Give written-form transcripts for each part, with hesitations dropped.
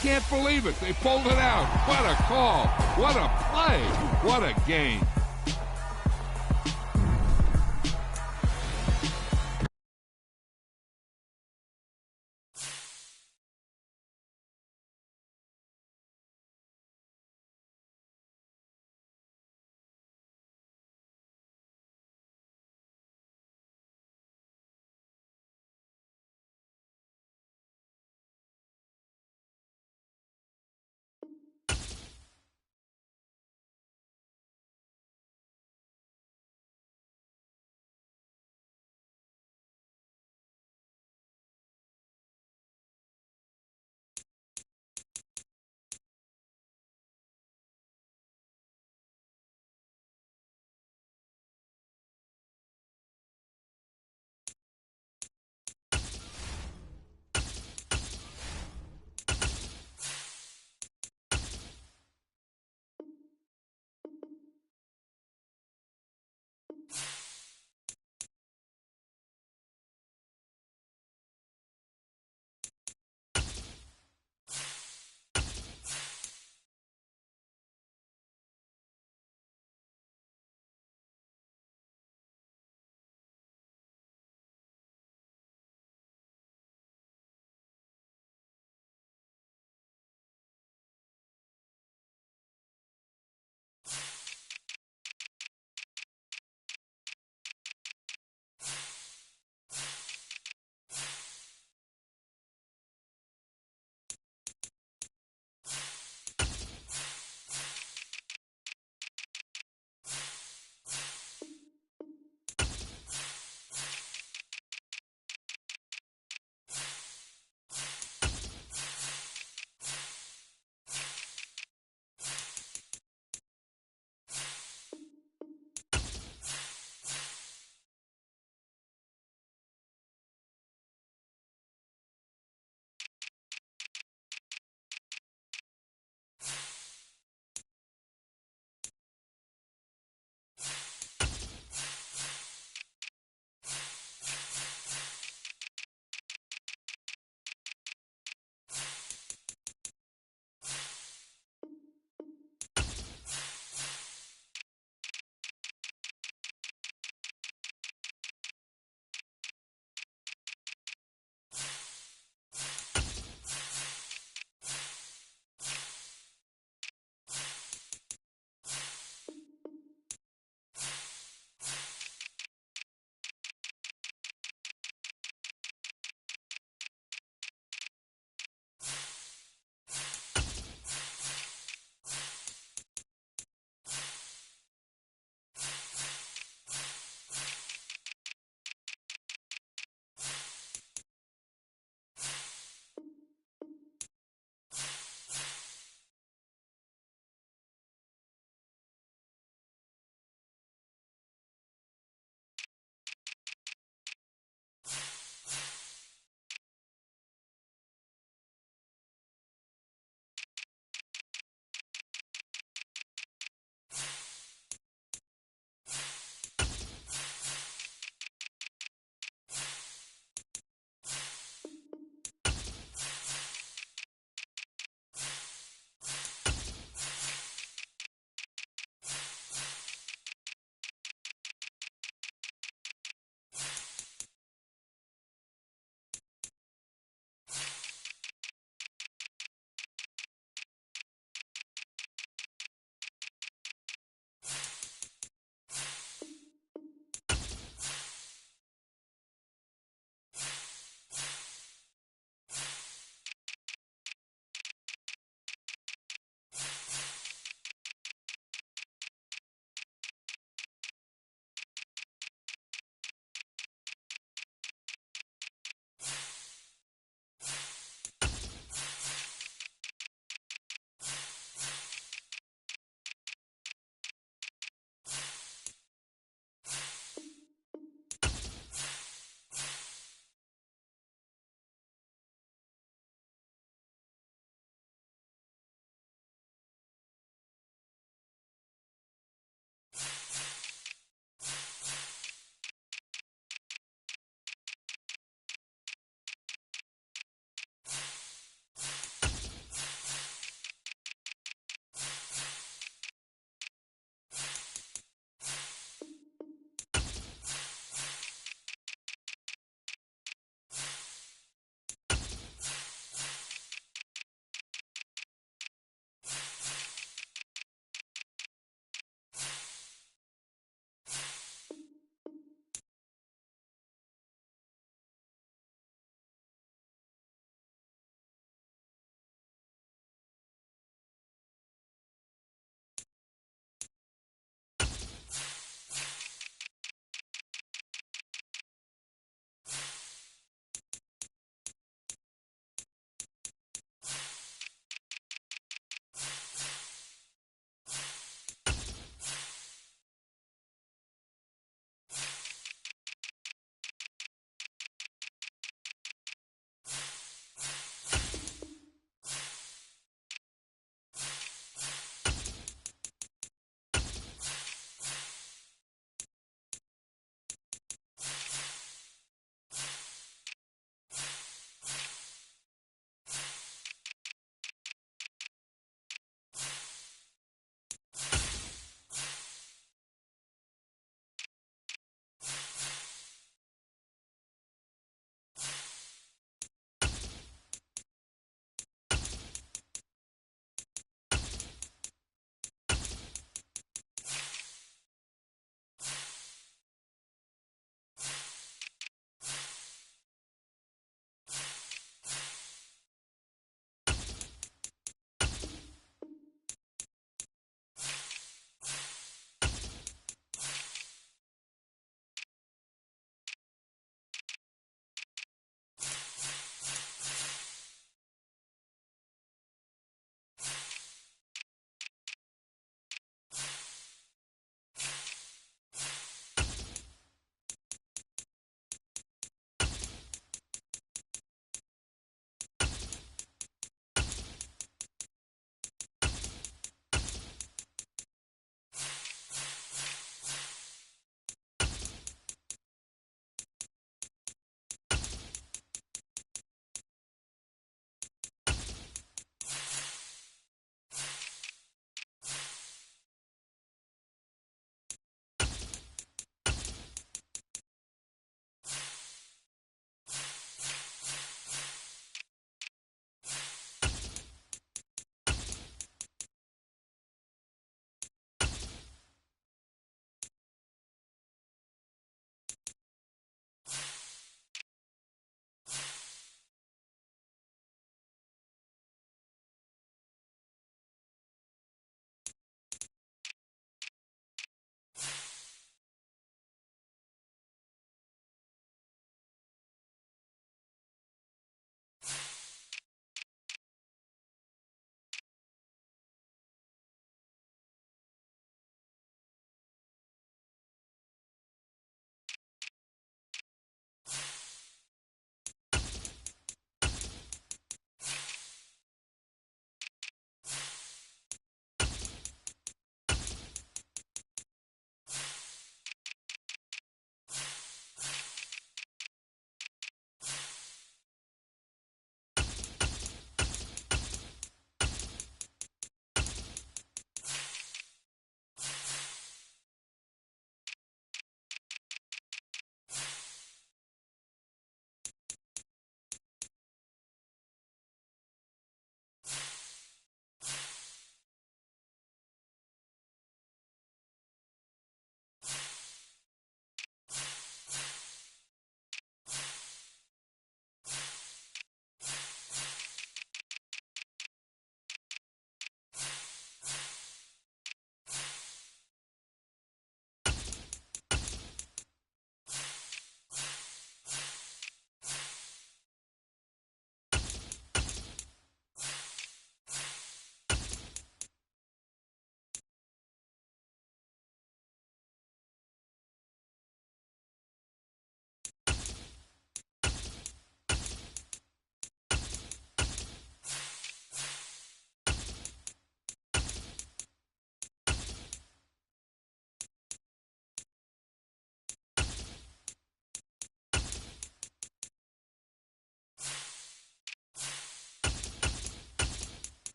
can't believe it. They pulled it out. What a call. What a play. What a game.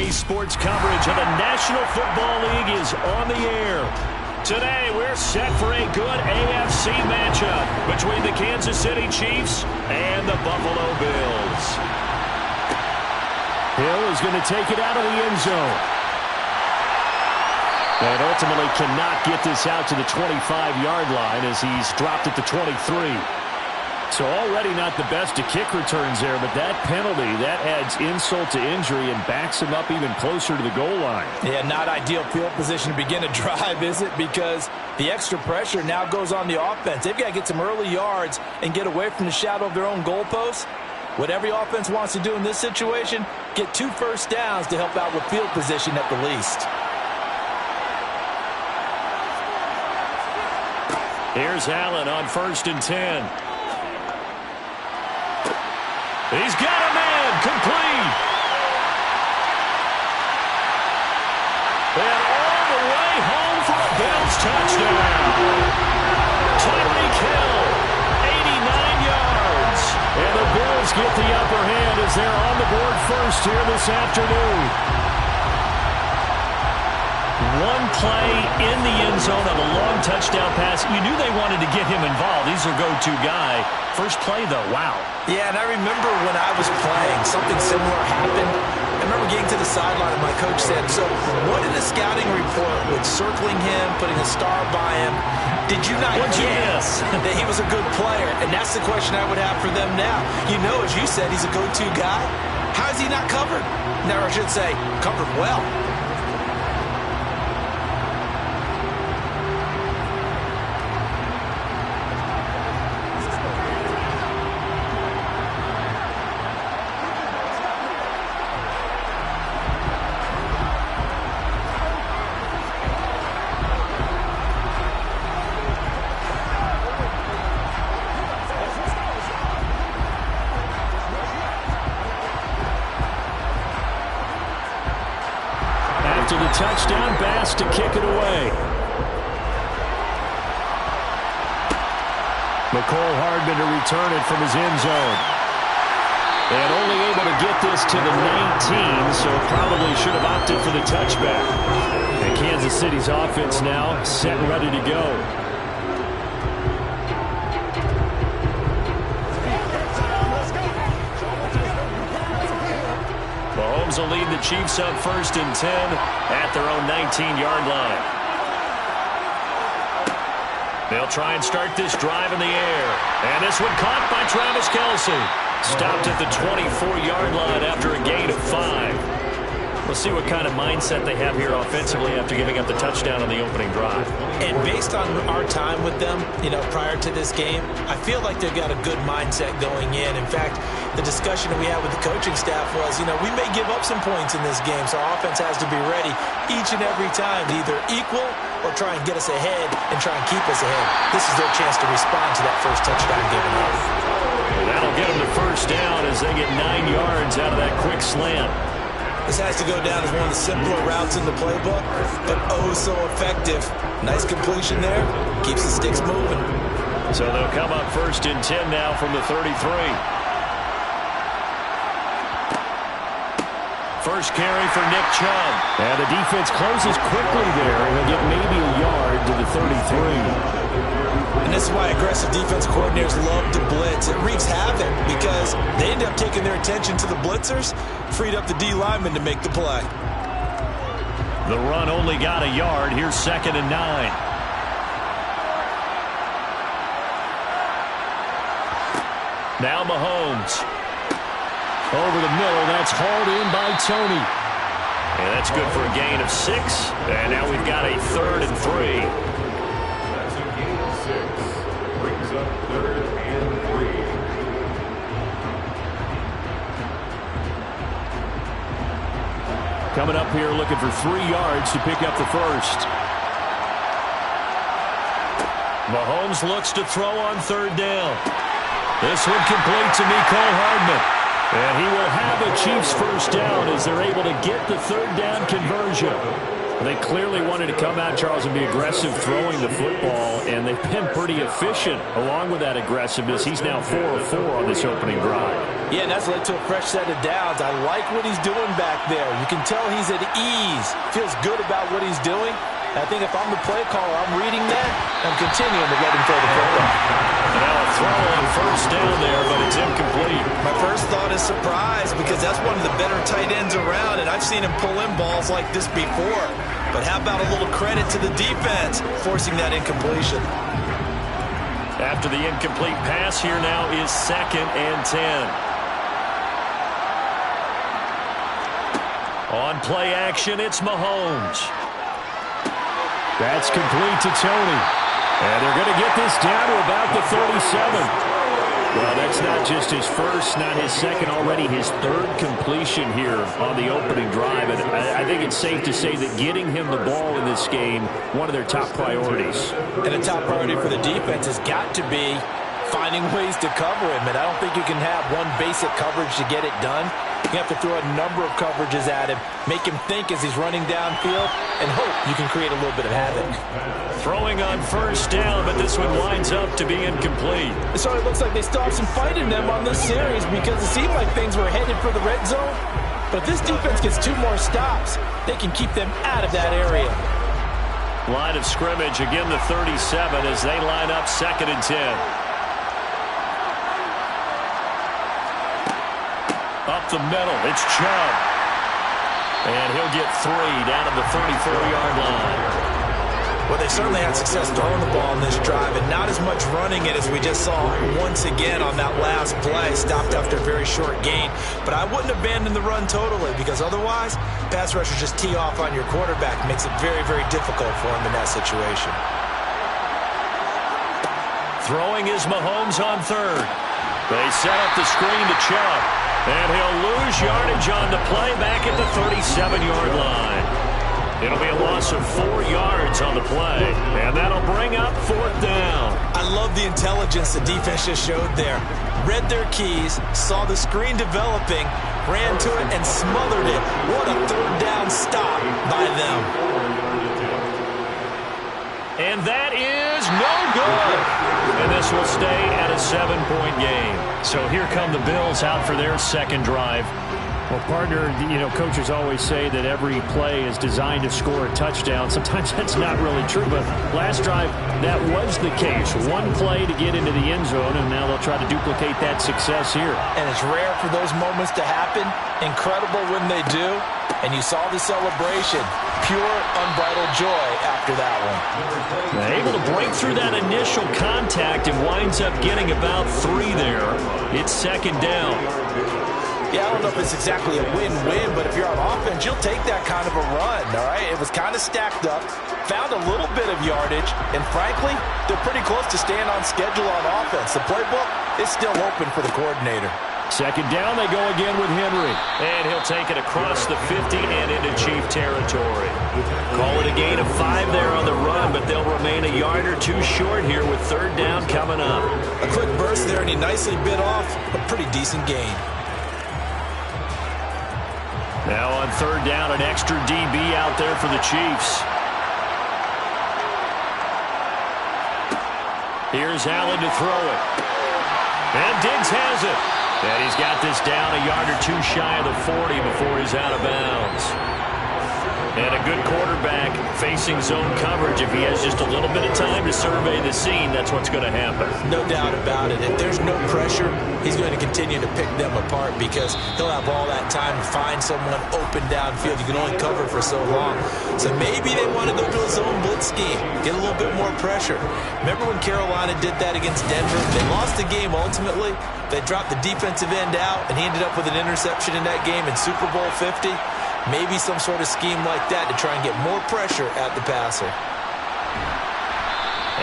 Any sports coverage of the National Football League is on the air. Today, we're set for a good AFC matchup between the Kansas City Chiefs and the Buffalo Bills. Hill is going to take it out of the end zone. And ultimately cannot get this out to the 25-yard line as he's dropped at the 23. So already not the best of kick returns there, but that penalty, that adds insult to injury and backs him up even closer to the goal line. Yeah, not ideal field position to begin a drive, is it? Because the extra pressure now goes on the offense. They've got to get some early yards and get away from the shadow of their own goalposts. What every offense wants to do in this situation, get 2 first downs to help out with field position at the least. Here's Allen on 1st and 10. He's got a man complete. And all the way home for a Bills touchdown. Tyreek Hill, 89 yards. And the Bills get the upper hand as they're on the board first here this afternoon. One play in the end zone on a long touchdown pass. You knew they wanted to get him involved. He's their go-to guy. First play, though, wow. Yeah, and I remember when I was playing, something similar happened. I remember getting to the sideline and my coach said, so what did the scouting report with circling him, putting a star by him, did you not guess that he was a good player? And that's the question I would have for them now. You know, as you said, he's a go-to guy. How is he not covered? Now, I should say, covered well. To the touchdown, Bass to kick it away. McCole Hardman to return it from his end zone. And only able to get this to the 19, so probably should have opted for the touchback. And Kansas City's offense now set and ready to go. Mahomes will lead the Chiefs up 1st and 10 at their own 19-yard line. They'll try and start this drive in the air. And this one caught by Travis Kelce. Stopped at the 24-yard line after a gain of 5. We'll see what kind of mindset they have here offensively after giving up the touchdown on the opening drive. And based on our time with them, you know, prior to this game, I feel like they've got a good mindset going in. In fact, the discussion that we had with the coaching staff was, you know, we may give up some points in this game, so our offense has to be ready each and every time to either equal or try and get us ahead and try and keep us ahead. This is their chance to respond to that first touchdown given up. Well, that'll get them the first down as they get 9 yards out of that quick slant. This has to go down as one of the simpler routes in the playbook, but oh so effective. Nice completion there. Keeps the sticks moving. So they'll come up 1st and 10 now from the 33. First carry for Nick Chubb. And the defense closes quickly there, and they'll get maybe a yard to the 33. And this is why aggressive defense coordinators love to blitz. It wreaks havoc because they end up taking their attention to the blitzers, freed up the D lineman to make the play. The run only got a yard. Here's 2nd and 9. Now Mahomes. Over the middle, that's hauled in by Tony. And that's good for a gain of 6. And now we've got a 3rd and 3. Brings up 3rd and 3. Coming up here looking for 3 yards to pick up the first. Mahomes looks to throw on 3rd down. This one complete to Mecole Hardman. And he will have a Chiefs first down as they're able to get the 3rd down conversion. They clearly wanted to come out, Charles, and be aggressive throwing the football, and they've been pretty efficient along with that aggressiveness. He's now 4 of 4 on this opening drive. Yeah, and that's led to a fresh set of downs. I like what he's doing back there. You can tell he's at ease. Feels good about what he's doing. I think if I'm the play caller, I'm reading that. I'm continuing to let him throw the football. Now a throw on first down there, but it's incomplete. My first thought is surprise because that's one of the better tight ends around, and I've seen him pull in balls like this before. But how about a little credit to the defense forcing that incompletion? After the incomplete pass, here now is 2nd and 10. On play action, it's Mahomes. That's complete to Tony. And they're going to get this down to about the 37. Well, that's not just his first, not his second, already his 3rd completion here on the opening drive. And I think it's safe to say that getting him the ball in this game, one of their top priorities. And a top priority for the defense has got to be finding ways to cover him. And I don't think you can have one basic coverage to get it done. You have to throw a number of coverages at him, make him think as he's running downfield, and hope you can create a little bit of havoc. Throwing on first down, but this one winds up to be incomplete. So it looks like they still have some fight in them on this series because it seemed like things were headed for the red zone. But if this defense gets 2 more stops, they can keep them out of that area. Line of scrimmage, again the 37 as they line up 2nd and 10. Up the middle, it's Chubb. And he'll get 3 down to the 34-yard line. Well, they certainly had success throwing the ball in this drive, and not as much running it as we just saw once again on that last play. Stopped after a very short gain. But I wouldn't abandon the run totally because otherwise, pass rushers just tee off on your quarterback. Makes it very, very difficult for him in that situation. Throwing is Mahomes on 3rd. They set up the screen to Chubb. And he'll lose yardage on the play back at the 37-yard line. It'll be a loss of 4 yards on the play. And that'll bring up 4th down. I love the intelligence the defense just showed there. Read their keys, saw the screen developing, ran to it, and smothered it. What a 3rd down stop by them. And that is no good. And this will stay at a 7-point game. So here come the Bills out for their 2nd drive. Well, partner, coaches always say that every play is designed to score a touchdown. Sometimes that's not really true, but last drive, that was the case. One play to get into the end zone, and now they'll try to duplicate that success here. And it's rare for those moments to happen. Incredible when they do. And you saw the celebration. Pure, unbridled joy after that one. Able to break through that initial contact and winds up getting about 3 there. It's 2nd down. Yeah, I don't know if it's exactly a win-win, but if you're on offense, you'll take that kind of a run, all right? It was kind of stacked up, found a little bit of yardage, and frankly, they're pretty close to staying on schedule on offense. The playbook is still open for the coordinator. 2nd down, they go again with Henry. And he'll take it across the 50 and into Chief territory. Call it a gain of 5 there on the run, but they'll remain a yard or 2 short here with 3rd down coming up. A quick burst there, and he nicely bit off a pretty decent gain. Now on 3rd down, an extra DB out there for the Chiefs. Here's Allen to throw it. And Diggs has it. And he's got this down a yard or 2 shy of the 40 before he's out of bounds. And a good quarterback facing zone coverage. If he has just a little bit of time to survey the scene, that's what's going to happen. No doubt about it. If there's no pressure, he's going to continue to pick them apart because he'll have all that time to find someone open downfield. You can only cover for so long. So maybe they want to go to a zone blitz scheme, get a little bit more pressure. Remember when Carolina did that against Denver? They lost the game ultimately. They dropped the defensive end out, and he ended up with an interception in that game in Super Bowl 50. Maybe some sort of scheme like that to try and get more pressure at the passer.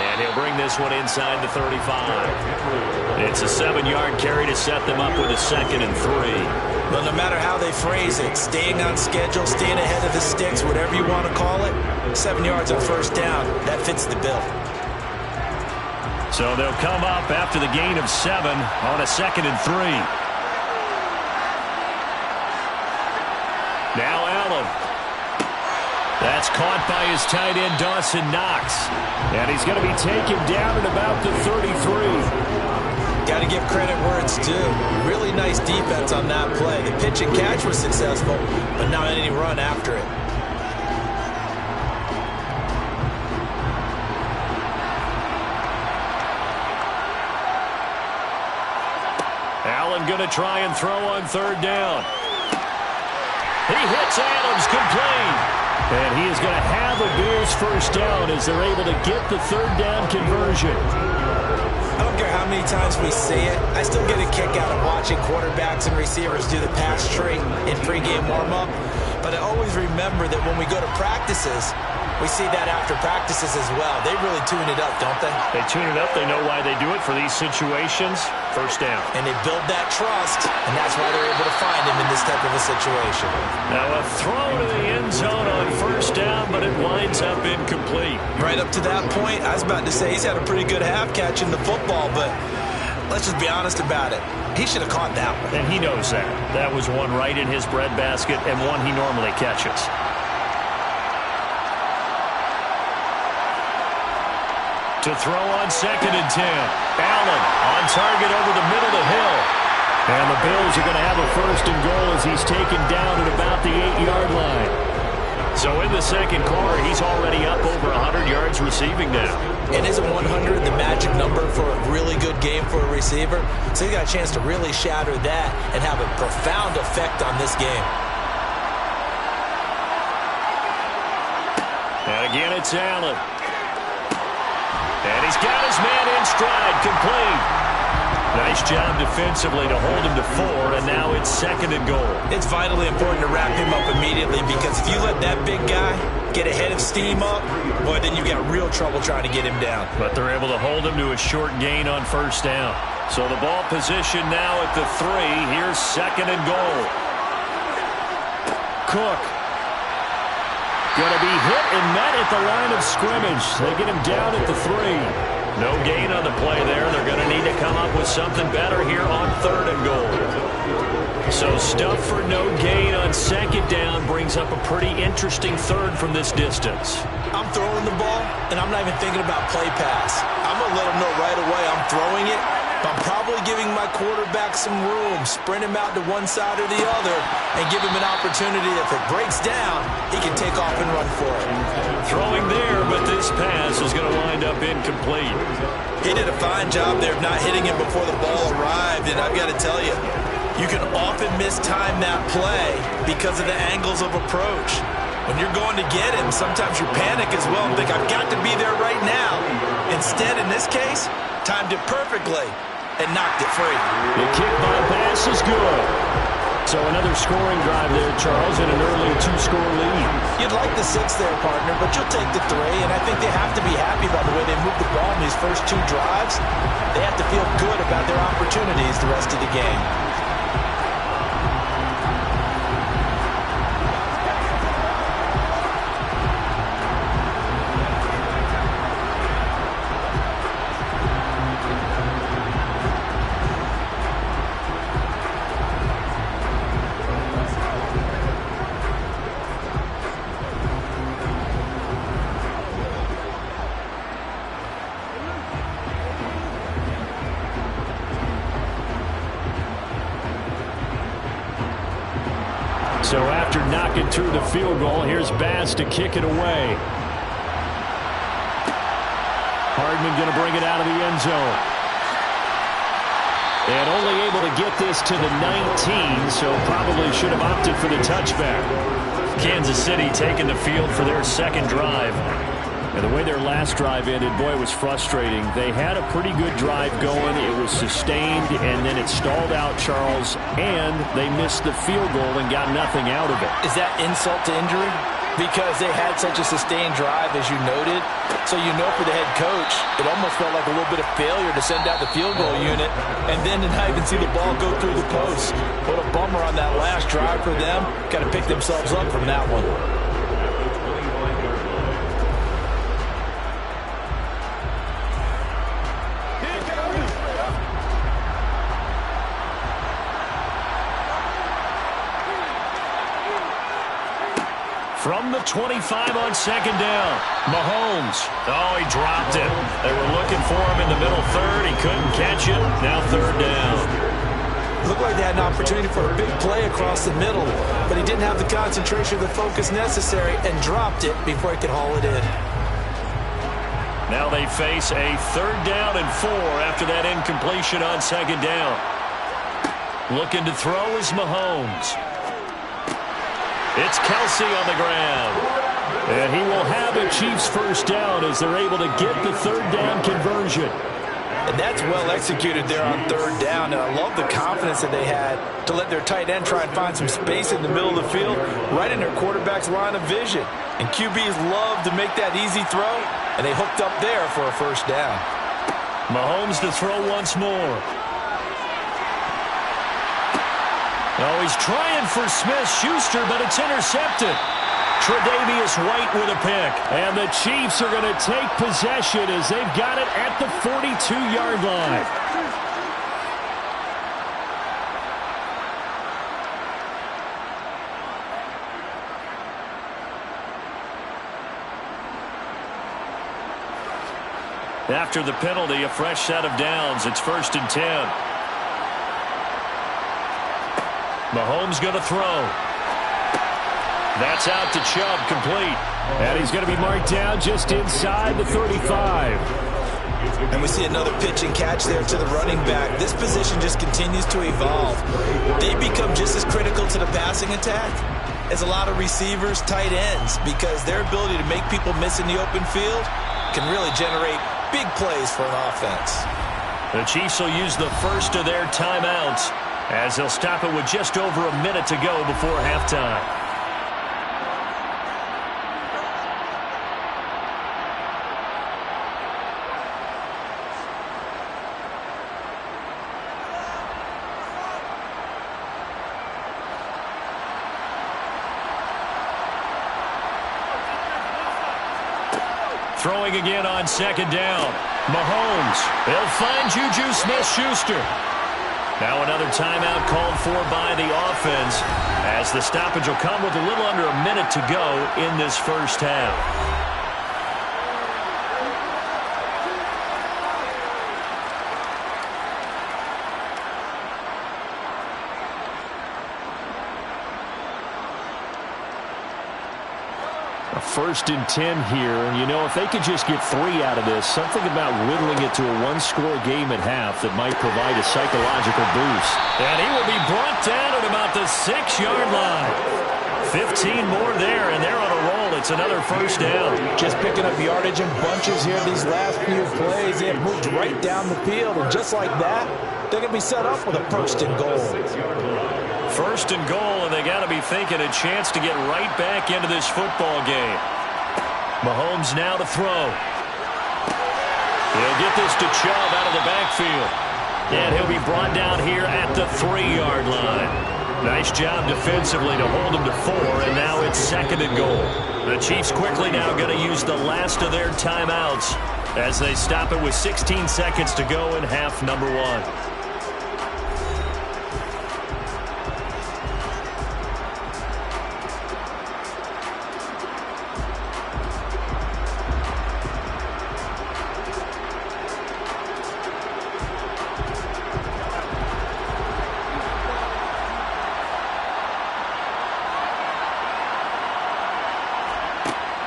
And he'll bring this one inside the 35. It's a 7-yard carry to set them up with a 2nd and 3. Well, no matter how they phrase it, staying on schedule, staying ahead of the sticks, whatever you want to call it, 7 yards on 1st down, that fits the bill. So they'll come up after the gain of 7 on a 2nd and 3. Now Allen. That's caught by his tight end, Dawson Knox. And he's going to be taken down at about the 33. Got to give credit where it's due. Really nice defense on that play. The pitch and catch was successful, but not any run after it. Allen going to try and throw on third down. He hits Adams, complete. And he is going to have a Bears first down as they're able to get the third down conversion. I don't care how many times we see it. I still get a kick out of watching quarterbacks and receivers do the pass tree in pregame warm-up. But I always remember that when we go to practices, we see that after practices as well. They really tune it up, don't they? They tune it up. They know why they do it for these situations. First down. And they build that trust, and that's why they're able to find him in this type of a situation. Now a throw to the end zone on first down, but it winds up incomplete. Right up to that point, I was about to say he's had a pretty good half catching the football, but let's just be honest about it. He should have caught that one. And he knows that. That was one right in his breadbasket and one he normally catches. To throw on 2nd and 10. Allen on target over the middle of the hill. And the Bills are going to have a first and goal as he's taken down at about the 8-yard line. So in the second quarter, he's already up over 100 yards receiving now. And isn't 100 the magic number for a really good game for a receiver? So he got a chance to really shatter that and have a profound effect on this game. And again, it's Allen. And he's got his man in stride, complete. Nice job defensively to hold him to 4, and now it's 2nd and goal. It's vitally important to wrap him up immediately because if you let that big guy get a head of steam up, boy, then you got real trouble trying to get him down. But they're able to hold him to a short gain on first down. So the ball position now at the 3. Here's 2nd and goal. Cook. Going to be hit and met at the line of scrimmage. They get him down at the 3. No gain on the play there. They're going to need to come up with something better here on 3rd and goal. So stuff for no gain on 2nd down brings up a pretty interesting 3rd from this distance. I'm throwing the ball, and I'm not even thinking about play pass. I'm going to let him know right away I'm throwing it. I'm probably giving my quarterback some room, sprint him out to one side or the other, and give him an opportunity. If it breaks down, he can take off and run for it. Throwing there, but this pass is going to wind up incomplete. He did a fine job there of not hitting him before the ball arrived, and I've got to tell you, you can often mistime that play because of the angles of approach. When you're going to get him, sometimes you panic as well and think, I've got to be there right now. Instead, in this case, timed it perfectly and knocked it free. The kick by pass is good. So another scoring drive there, Charles, and an early 2-score lead. You'd like the 6 there, partner, but you'll take the 3, and I think they have to be happy by the way they moved the ball in these first 2 drives. They have to feel good about their opportunities the rest of the game. So after knocking through the field goal, here's Bass to kick it away. Hardman going to bring it out of the end zone. And only able to get this to the 19, so probably should have opted for the touchback. Kansas City taking the field for their 2nd drive. And the way their last drive ended, boy, it was frustrating. They had a pretty good drive going. It was sustained, and then it stalled out, Charles, and they missed the field goal and got nothing out of it. Is that insult to injury? Because they had such a sustained drive, as you noted. So you know for the head coach, it almost felt like a little bit of failure to send out the field goal unit and then to not even see the ball go through the post. What a bummer on that last drive for them. Got to pick themselves up from that one. From the 25 on second down, Mahomes. Oh, he dropped it. They were looking for him in the middle third. He couldn't catch it. Now third down. Looked like they had an opportunity for a big play across the middle, but he didn't have the concentration or the focus necessary and dropped it before he could haul it in. Now they face a third down and 4 after that incompletion on second down. Looking to throw is Mahomes. It's Kelsey on the ground. And he will have a Chiefs first down as they're able to get the third down conversion. And that's well executed there on third down. And I love the confidence that they had to let their tight end try and find some space in the middle of the field, right in their quarterback's line of vision. And QBs love to make that easy throw, and they hooked up there for a first down. Mahomes to throw once more. Oh, he's trying for Smith-Schuster, but it's intercepted. Tre'Davious White with a pick. And the Chiefs are going to take possession as they've got it at the 42-yard line. After the penalty, a fresh set of downs. It's 1st and 10. Mahomes going to throw. That's out to Chubb, complete. And he's going to be marked down just inside the 35. And we see another pitch and catch there to the running back. This position just continues to evolve. They become just as critical to the passing attack as a lot of receivers, tight ends, because their ability to make people miss in the open field can really generate big plays for an offense. The Chiefs will use the first of their timeouts as they'll stop it with just over a minute to go before halftime. Throwing again on second down. Mahomes. He'll find Juju Smith-Schuster. Now another timeout called for by the offense as the stoppage will come with a little under a minute to go in this first half. A 1st and 10 here, and you know, if they could just get 3 out of this, something about whittling it to a one-score game at half that might provide a psychological boost. And he will be brought down at about the 6-yard line. 15 more there, and they're on a roll. It's another first down. Just picking up yardage in bunches here these last few plays. They have moved right down the field, and just like that, they're going to be set up with a 1st and goal. 1st and goal, and they got to be thinking a chance to get right back into this football game. Mahomes now to throw. He'll get this to Chubb out of the backfield. And he'll be brought down here at the 3-yard line. Nice job defensively to hold him to 4, and now it's 2nd and goal. The Chiefs quickly now going to use the last of their timeouts as they stop it with 16 seconds to go in half number 1.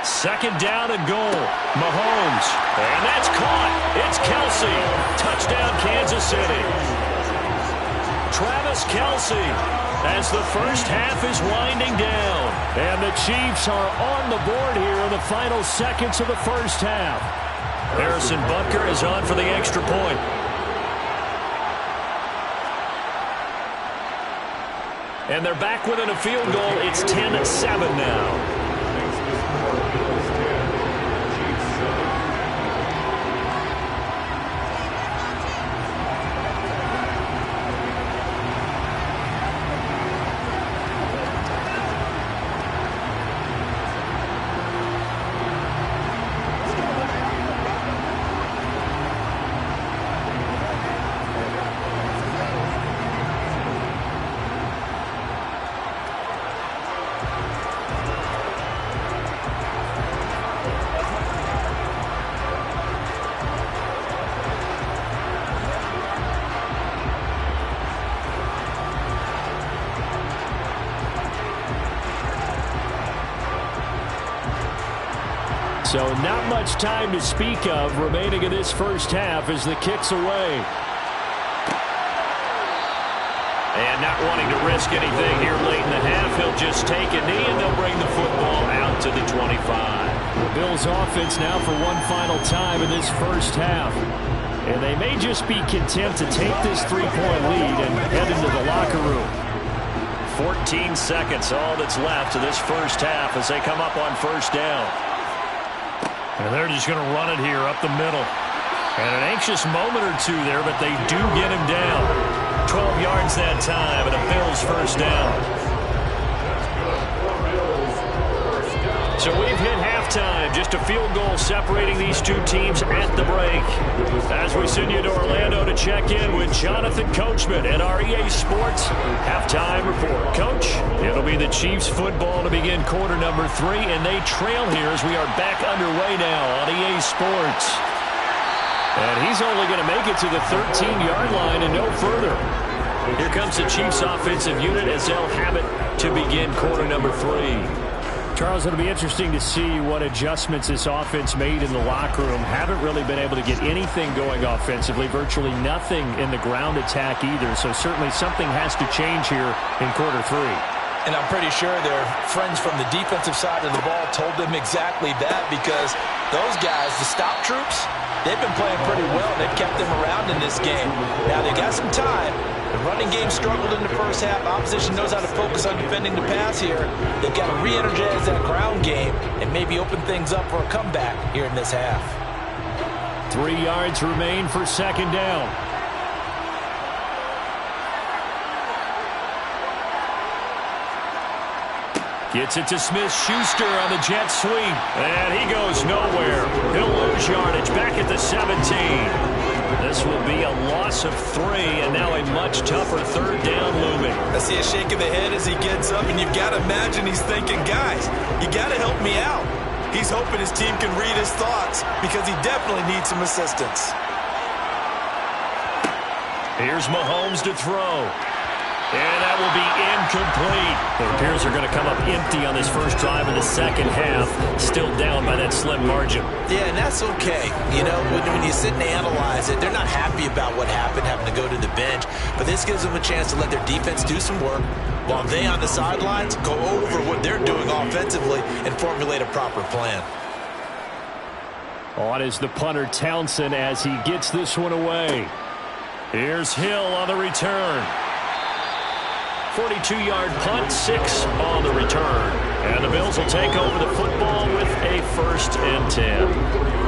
Second down and goal. Mahomes. And that's caught. It's Kelsey. Touchdown, Kansas City. Travis Kelsey as the first half is winding down. And the Chiefs are on the board here in the final seconds of the first half. Harrison Butker is on for the extra point. And they're back within a field goal. It's 10-7 now. So not much time to speak of remaining in this first half as the kick's away. And not wanting to risk anything here late in the half, he'll just take a knee and they'll bring the football out to the 25. The Bills offense now for one final time in this first half. And they may just be content to take this 3-point lead and head into the locker room. 14 seconds, all that's left of this first half as they come up on first down. And they're just going to run it here up the middle. And an anxious moment or two there, but they do get him down. 12 yards that time, and a Bills first down. So we've hit halftime. Just a field goal separating these two teams at the break. As we send you to Orlando to check in with Jonathan Coachman at our EA Sports halftime report. Coach, it'll be the Chiefs football to begin quarter number 3, and they trail here as we are back underway now on EA Sports. And he's only going to make it to the 13-yard line and no further. Here comes the Chiefs offensive unit as they'll have it to begin quarter number 3. Charles, it'll be interesting to see what adjustments this offense made in the locker room. Haven't really been able to get anything going offensively, virtually nothing in the ground attack either. So certainly something has to change here in quarter 3. And I'm pretty sure their friends from the defensive side of the ball told them exactly that, because those guys, the stop troops, they've been playing pretty well. They've kept them around in this game. Now they got some time. The running game struggled in the first half. Opposition knows how to focus on defending the pass here. They've got to re-energize that ground game and maybe open things up for a comeback here in this half. 3 yards remain for second down. Gets it to Smith-Schuster on the jet sweep. And he goes nowhere. He'll lose yardage back at the 17. This will be a loss of 3, and now a much tougher third down looming. I see a shake of the head as he gets up, and you've got to imagine he's thinking, guys, you got to help me out. He's hoping his team can read his thoughts because he definitely needs some assistance. Here's Mahomes to throw. And that will be incomplete. It appears they're going to come up empty on this first drive of the second half. Still down by that slim margin. Yeah, and that's okay. You know, when you sit and analyze it, they're not happy about what happened, having to go to the bench. But this gives them a chance to let their defense do some work while they on the sidelines go over what they're doing offensively and formulate a proper plan. On is the punter Townsend as he gets this one away. Here's Hill on the return. 42-yard punt, 6 on the return. And the Bills will take over the football with a 1st and 10.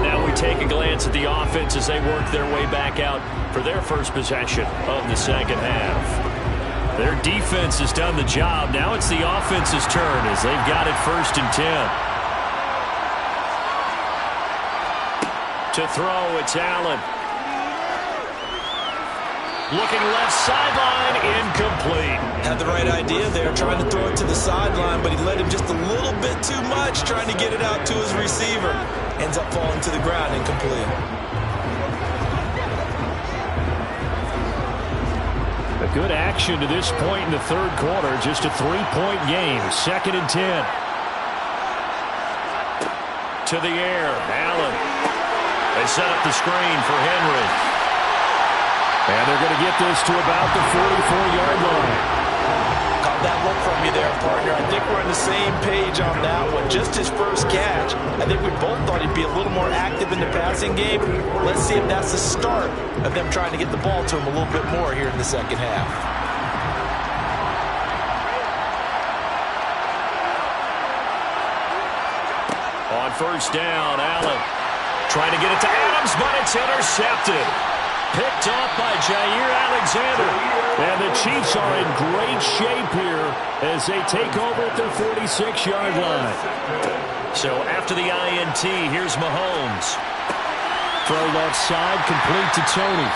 Now we take a glance at the offense as they work their way back out for their first possession of the second half. Their defense has done the job. Now it's the offense's turn as they've got it 1st and 10. To throw, it's Allen. Looking left sideline, incomplete. Had the right idea there, trying to throw it to the sideline, but he let him just a little bit too much, trying to get it out to his receiver. Ends up falling to the ground, incomplete. A good action to this point in the third quarter, just a 3-point game, 2nd and 10. To the air, Allen. They set up the screen for Henry. And they're going to get this to about the 44-yard line. Caught that look from you there, partner. I think we're on the same page on that one. Just his first catch. I think we both thought he'd be a little more active in the passing game. Let's see if that's the start of them trying to get the ball to him a little bit more here in the second half. On first down, Allen trying to get it to Adams, but it's intercepted. Picked off by Jair Alexander. And the Chiefs are in great shape here as they take over at their 46-yard line. So after the INT, here's Mahomes. Throw left side, complete to Tony.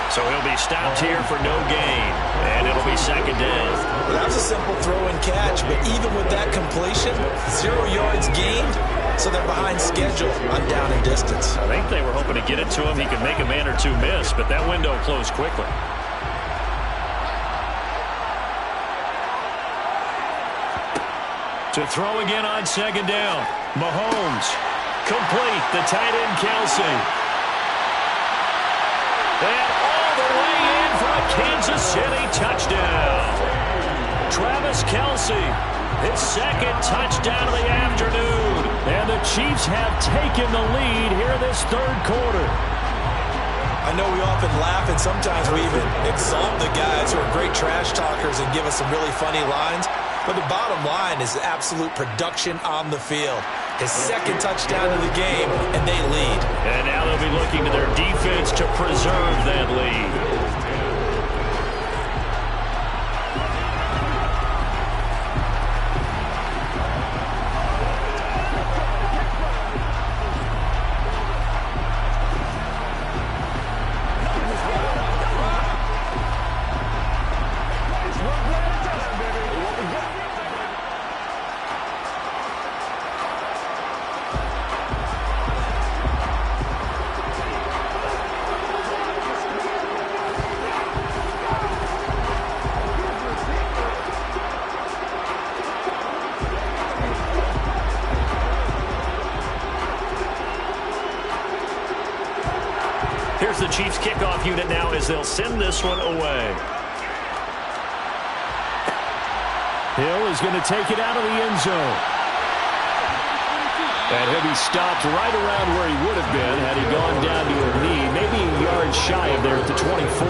So he'll be stopped here for no gain. And it'll be 2nd down. Well, that was a simple throw and catch, but even with that completion, 0 yards gained. So they're behind schedule on down and distance. I think they were hoping to get it to him. He could make a man or two miss, but that window closed quickly. To throw again on 2nd down. Mahomes Complete. The tight end, Kelsey. And all the way in for a Kansas City touchdown. Travis Kelsey, his second touchdown of the afternoon. And the Chiefs have taken the lead here in this third quarter. I know we often laugh and sometimes we even exalt the guys who are great trash talkers and give us some really funny lines. But the bottom line is absolute production on the field. His second touchdown of the game, and they lead. And now they'll be looking to their defense to preserve that lead. Here's the Chiefs kickoff unit now as they'll send this one away. Hill is going to take it out of the end zone. And he'll be stopped right around where he would have been had he gone down to a knee, maybe a yard shy of there at the 24.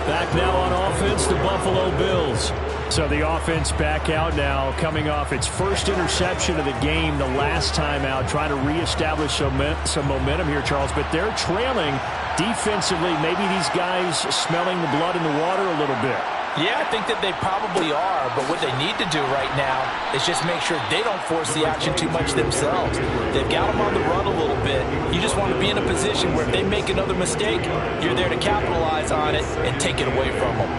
Back now on offense, the Buffalo Bills. So the offense back out now, coming off its first interception of the game the last time out, trying to reestablish some momentum here, Charles. But they're trailing defensively. Maybe these guys smelling the blood in the water a little bit. Yeah, I think that they probably are, but what they need to do right now is just make sure they don't force the action too much themselves. They've got them on the run a little bit. You just want to be in a position where if they make another mistake, you're there to capitalize on it and take it away from them.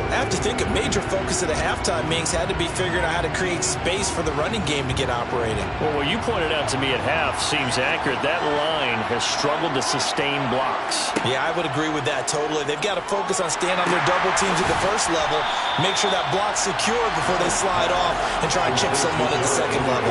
I have to think a major focus of the halftime, Minks, had to be figuring out how to create space for the running game to get operating. Well, what you pointed out to me at half seems accurate. That line has struggled to sustain blocks. Yeah, I would agree with that totally. They've got to focus on staying on their double teams at the first level, make sure that block's secure before they slide off and try and chip someone at the second level.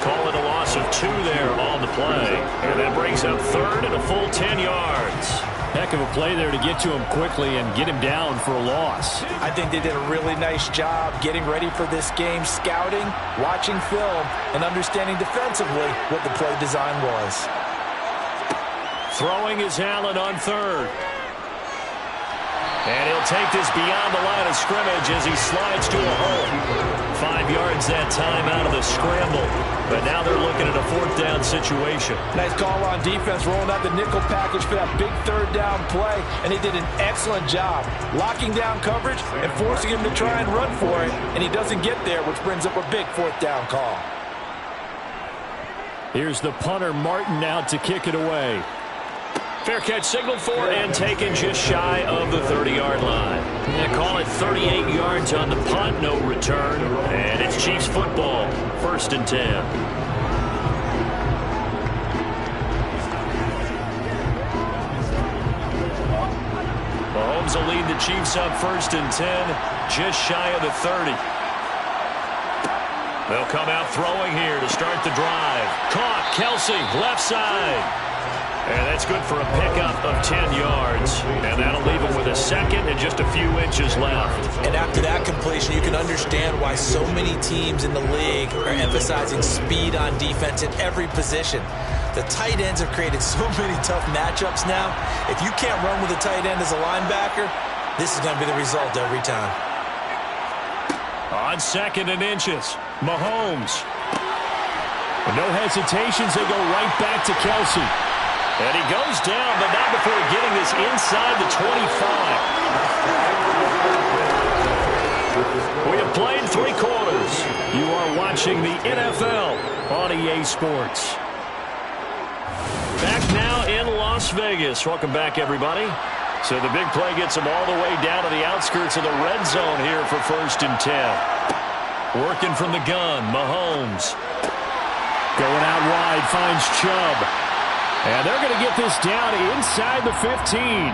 Call it a loss of 2 there on the play. And that brings up third and a full 10 yards. Heck of a play there to get to him quickly and get him down for a loss. I think they did a really nice job getting ready for this game, scouting, watching film, and understanding defensively what the play design was. Throwing is Allen on third. And he'll take this beyond the line of scrimmage as he slides to a hole. 5 yards that time out of the scramble. But now they're looking at a fourth down situation. Nice call on defense, rolling out the nickel package for that big third down play. And they did an excellent job locking down coverage and forcing him to try and run for it. And he doesn't get there, which brings up a big fourth down call. Here's the punter, Martin, out to kick it away. Fair catch signaled for and taken just shy of the 30-yard line. And call it 38 yards on the punt, no return. And it's Chiefs football, 1st and 10. Mahomes will lead the Chiefs up 1st and 10, just shy of the 30. They'll come out throwing here to start the drive. Caught, Kelsey, left side. And that's good for a pickup of 10 yards. And that'll leave him with a second and just a few inches left. And after that completion, you can understand why so many teams in the league are emphasizing speed on defense in every position. The tight ends have created so many tough matchups now. If you can't run with a tight end as a linebacker, this is going to be the result every time. On 2nd and inches, Mahomes. With no hesitations, they go right back to Kelsey. And he goes down, but not before getting this inside the 25. We have played 3 quarters. You are watching the NFL on EA Sports. Back now in Las Vegas. Welcome back, everybody. So the big play gets them all the way down to the outskirts of the red zone here for 1st and 10. Working from the gun, Mahomes. Going out wide, finds Chubb. And they're going to get this down inside the 15.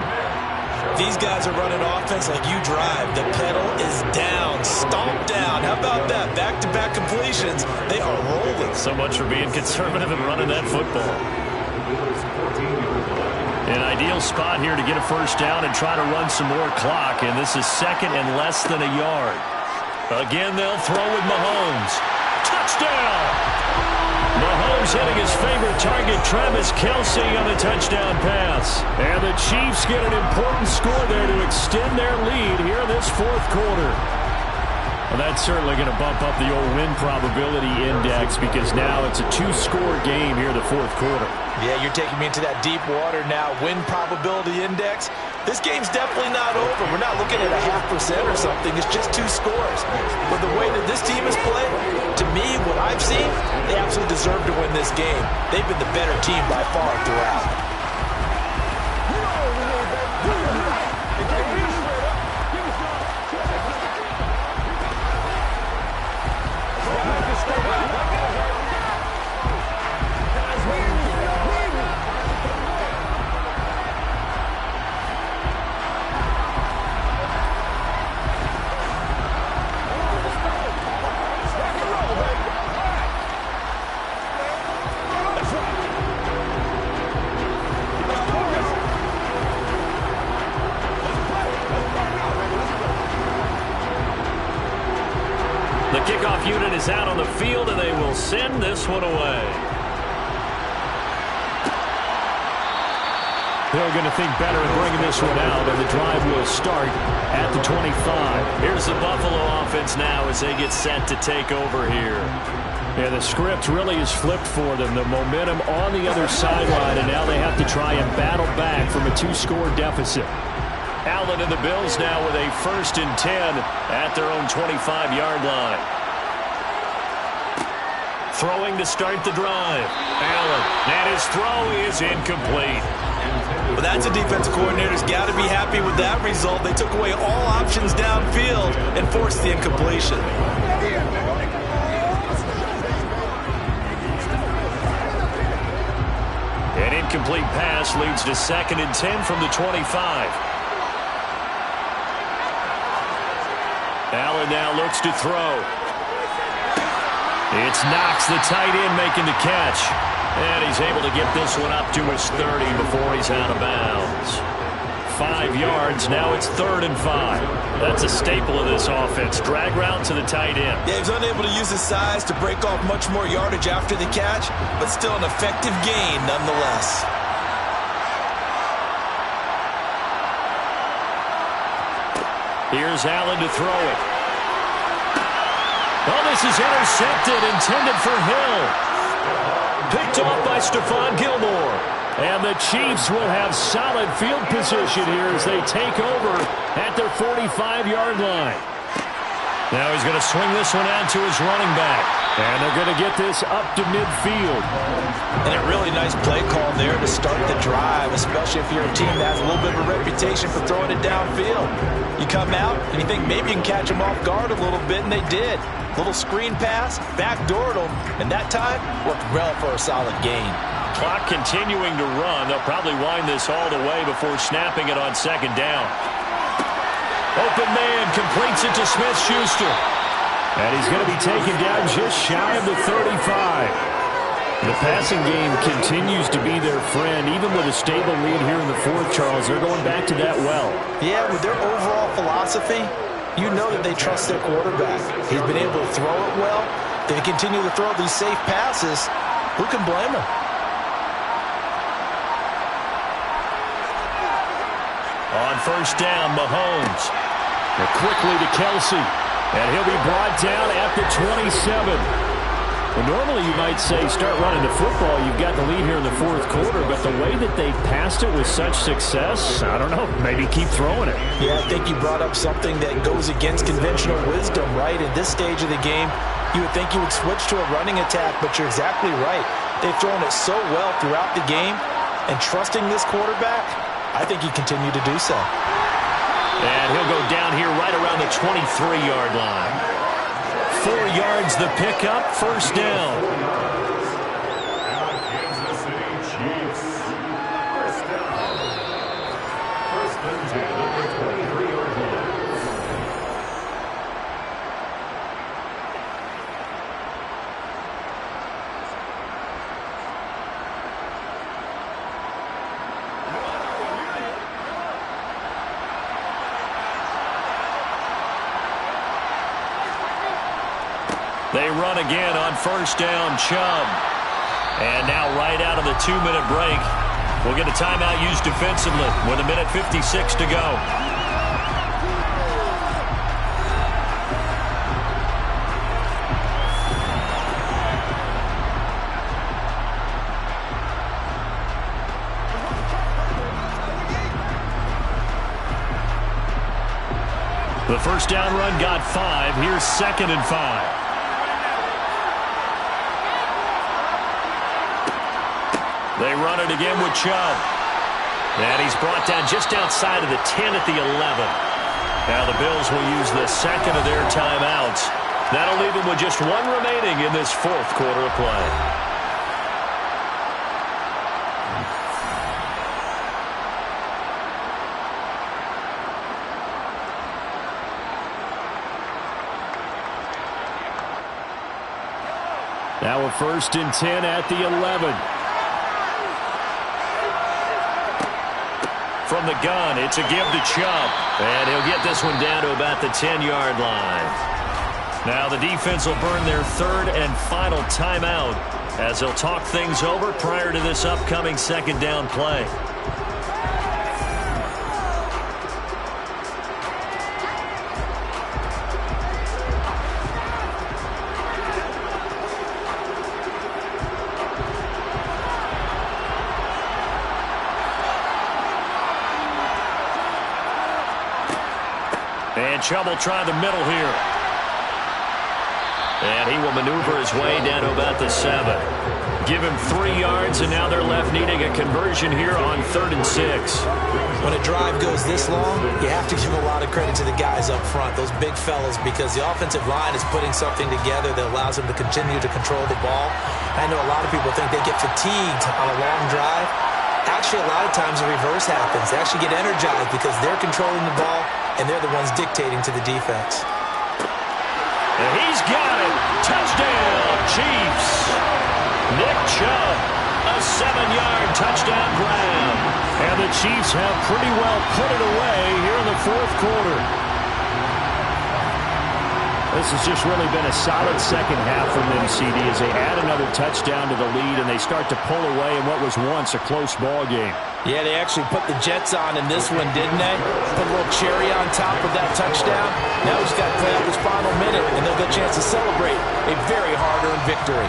These guys are running offense like you drive. The pedal is down, stomp down. How about that? Back-to-back completions. They are rolling. So much for being conservative and running that football. An ideal spot here to get a first down and try to run some more clock, and this is second and less than a yard. Again, they'll throw with Mahomes. Touchdown! Mahomes hitting his favorite target, Travis Kelce, on the touchdown pass. And the Chiefs get an important score there to extend their lead here in this fourth quarter. Well, that's certainly going to bump up the old win probability index because now it's a two-score game here in the fourth quarter. Yeah, you're taking me into that deep water now. Win probability index. This game's definitely not over. We're not looking at a 0.5% or something. It's just two scores. But the way that this team has played, to me, what I've seen, they absolutely deserve to win this game. They've been the better team by far throughout. The kickoff unit is out on the field, and they will send this one away. They're going to think better in bringing this one out, and the drive will start at the 25. Here's the Buffalo offense now as they get set to take over here. Yeah, the script really is flipped for them. The momentum on the other sideline, and now they have to try and battle back from a two-score deficit. Allen and the Bills now with a 1st and 10 at their own 25-yard line. Throwing to start the drive. Allen, and his throw is incomplete. Well, that's a defensive coordinator's got to be happy with that result. They took away all options downfield and forced the incompletion. An incomplete pass leads to 2nd and 10 from the 25. Allen now looks to throw. It's Knox, the tight end, making the catch. And he's able to get this one up to his 30 before he's out of bounds. 5 yards, now it's 3rd and 5. That's a staple of this offense. Drag route to the tight end. Yeah, he's unable to use his size to break off much more yardage after the catch, but still an effective gain nonetheless. Here's Allen to throw it. Oh, this is intercepted, intended for Hill. Picked off by Stephon Gilmore. And the Chiefs will have solid field position here as they take over at their 45-yard line. Now he's going to swing this one out to his running back. And they're going to get this up to midfield. And a really nice play call there to start the drive, especially if you're a team that has a little bit of a reputation for throwing it downfield. You come out and you think maybe you can catch them off guard a little bit, and they did. Little screen pass, backdoored them, and that time worked well for a solid gain. Clock continuing to run. They'll probably wind this all the way before snapping it on 2nd down. Open man completes it to Smith-Schuster. And he's going to be taken down just shy of the 35. The passing game continues to be their friend. Even with a stable lead here in the fourth, Charles, they're going back to that well. Yeah, with their overall philosophy, you know that they trust their quarterback. He's been able to throw it well. They continue to throw these safe passes. Who can blame them? On 1st down, Mahomes. Quickly to Kelce. And he'll be brought down at the 27. Well, normally you might say start running the football. You've got the lead here in the fourth quarter. But the way that they passed it with such success, I don't know, maybe keep throwing it. Yeah, I think you brought up something that goes against conventional wisdom, right? At this stage of the game, you would think you would switch to a running attack, but you're exactly right. They've thrown it so well throughout the game, and trusting this quarterback, I think he continued to do so. And he'll go down here right around the 23-yard line. 4 yards the pickup, 1st down. Kansas City Chiefs. 1st and 10. They run again on first down, Chubb. And now right out of the 2-minute break, we'll get a timeout used defensively with 1:56 to go. The first down run got 5. Here's 2nd and 5. They run it again with Chubb. And he's brought down just outside of the 10 at the 11. Now the Bills will use the second of their timeouts. That'll leave them with just 1 remaining in this 4th quarter of play. Now a 1st and 10 at the 11. From the gun, it's a give to Chubb. And he'll get this one down to about the 10-yard line. Now the defense will burn their 3rd and final timeout as they'll talk things over prior to this upcoming 2nd down play. And Chubb will try the middle here. And he will maneuver his way down to about the 7. Give him 3 yards, and now they're left needing a conversion here on 3rd and 6. When a drive goes this long, you have to give a lot of credit to the guys up front, those big fellas, because the offensive line is putting something together that allows them to continue to control the ball. I know a lot of people think they get fatigued on a long drive. Actually, a lot of times the reverse happens. They actually get energized because they're controlling the ball, and they're the ones dictating to the defense. And he's got it. Touchdown, Chiefs. Nick Chubb, a 7-yard touchdown grab. And the Chiefs have pretty well put it away here in the 4th quarter. This has just really been a solid second half from them, CD, as they add another touchdown to the lead and they start to pull away in what was once a close ball game. Yeah, they actually put the Jets on in this one, didn't they? Put a little cherry on top of that touchdown. Now he's got to play out this final minute, and they'll get a chance to celebrate a very hard-earned victory.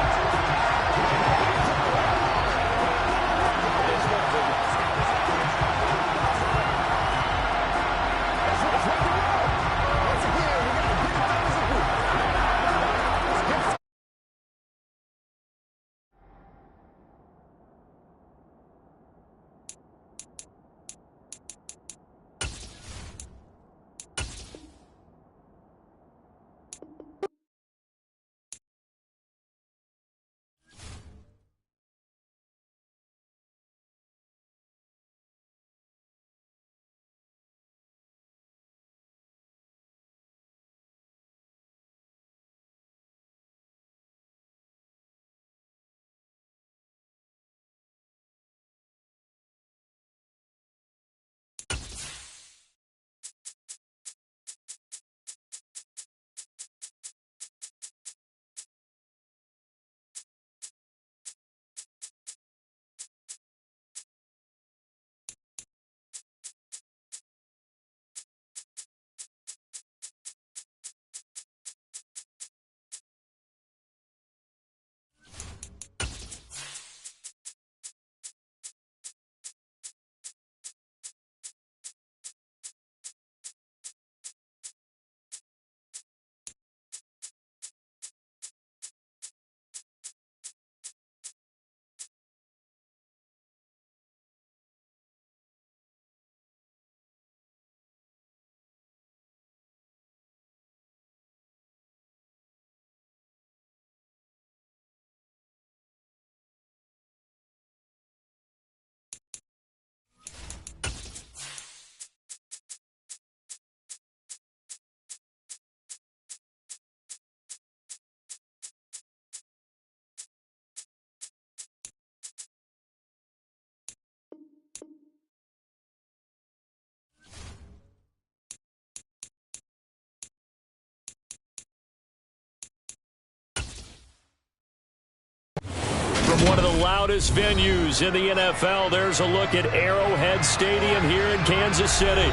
From one of the loudest venues in the NFL, there's a look at Arrowhead Stadium here in Kansas City.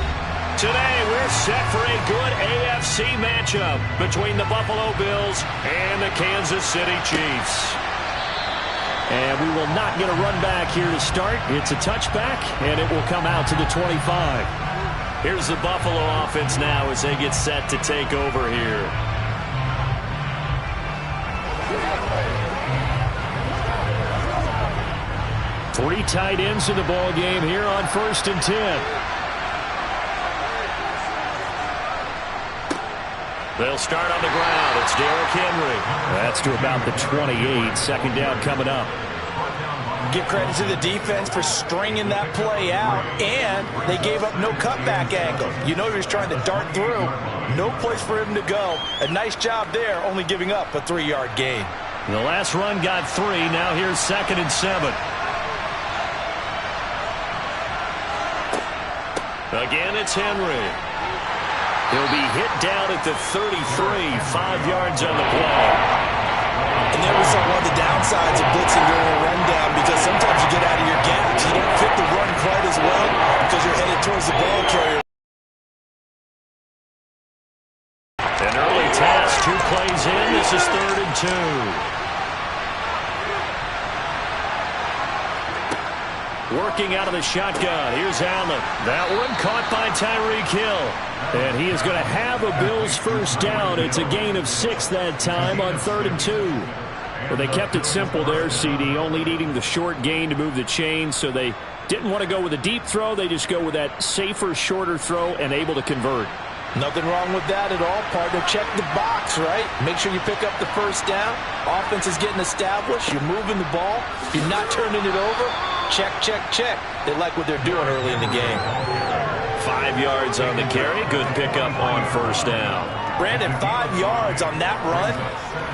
Today, we're set for a good AFC matchup between the Buffalo Bills and the Kansas City Chiefs. And we will not get a run back here to start. It's a touchback, and it will come out to the 25. Here's the Buffalo offense now as they get set to take over here. Three tight ends in the ball game here on 1st and 10. They'll start on the ground. It's Derrick Henry. That's to about the 28. Second down coming up. Give credit to the defense for stringing that play out, and they gave up no cutback angle. You know he was trying to dart through. No place for him to go. A nice job there, only giving up a 3-yard gain. The last run got 3. Now here's 2nd and 7. Again, it's Henry. He'll be hit down at the 33, 5 yards on the play. And there was one of the downsides of blitzing during a rundown, because sometimes you get out of your gaps. You don't fit the run quite as well because you're headed towards the ball carrier. An early task, 2 plays in. This is 3rd and 2. Working out of the shotgun. Here's Allen. That one caught by Tyreek Hill. And he is going to have a Bills first down. It's a gain of 6 that time on 3rd and 2. Well, they kept it simple there, CD, only needing the short gain to move the chains, so they didn't want to go with a deep throw. They just go with that safer, shorter throw and able to convert. Nothing wrong with that at all, partner. Check the box, right? Make sure you pick up the first down. Offense is getting established. You're moving the ball. You're not turning it over. Check, check, check. They like what they're doing early in the game. 5 yards on the carry. Good pickup on 1st down. Brandon, 5 yards on that run.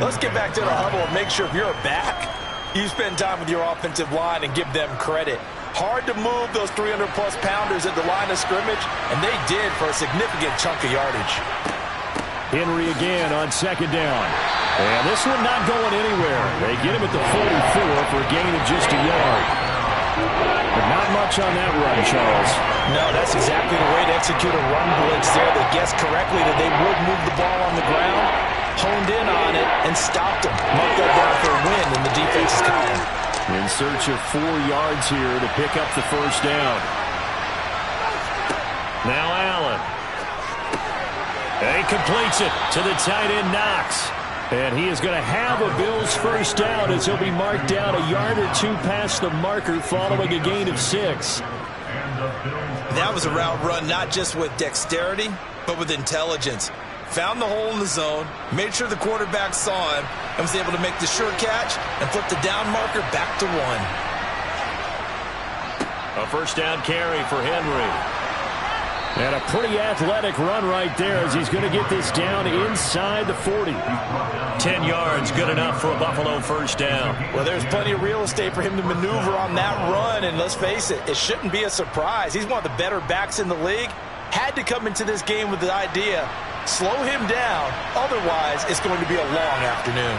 Let's get back to the huddle and make sure if you're back, you spend time with your offensive line and give them credit. Hard to move those 300-plus pounders at the line of scrimmage, and they did for a significant chunk of yardage. Henry again on 2nd down. And this one not going anywhere. They get him at the 44 for a gain of just a yard. But not much on that run, Charles. No, that's exactly the way to execute a run blitz there. They guessed correctly that they would move the ball on the ground, honed in on it, and stopped them. Marked that down for a win in the defense's column. In search of 4 yards here to pick up the first down. Now Allen. And he completes it to the tight end, Knox. And he is going to have a Bills first down as he'll be marked down a yard or 2 past the marker following a gain of 6. That was a route run not just with dexterity, but with intelligence. Found the hole in the zone, made sure the quarterback saw him, and was able to make the sure catch and flip the down marker back to 1. A first down carry for Henry. And a pretty athletic run right there as he's going to get this down inside the 40. 10 yards, good enough for a Buffalo first down. Well, there's plenty of real estate for him to maneuver on that run, and let's face it, it shouldn't be a surprise. He's one of the better backs in the league. Had to come into this game with the idea, slow him down, otherwise it's going to be a long afternoon.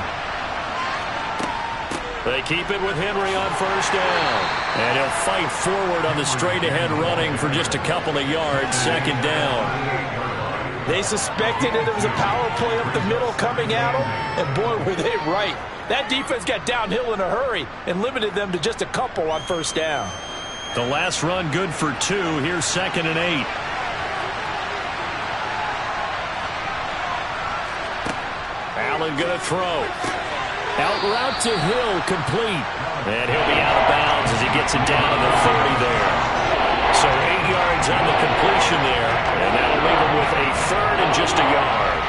They keep it with Henry on first down. And he'll fight forward on the straight-ahead running for just a couple of yards. 2nd down. They suspected that it was a power play up the middle coming at them, and boy, were they right. That defense got downhill in a hurry and limited them to just a couple on first down. The last run good for 2. Here's 2nd and 8. Allen going to throw. Out route to Hill, complete. And he'll be out of bounds as he gets it down to the 30 there. So 8 yards on the completion there, and that'll leave him with a 3rd and just a yard.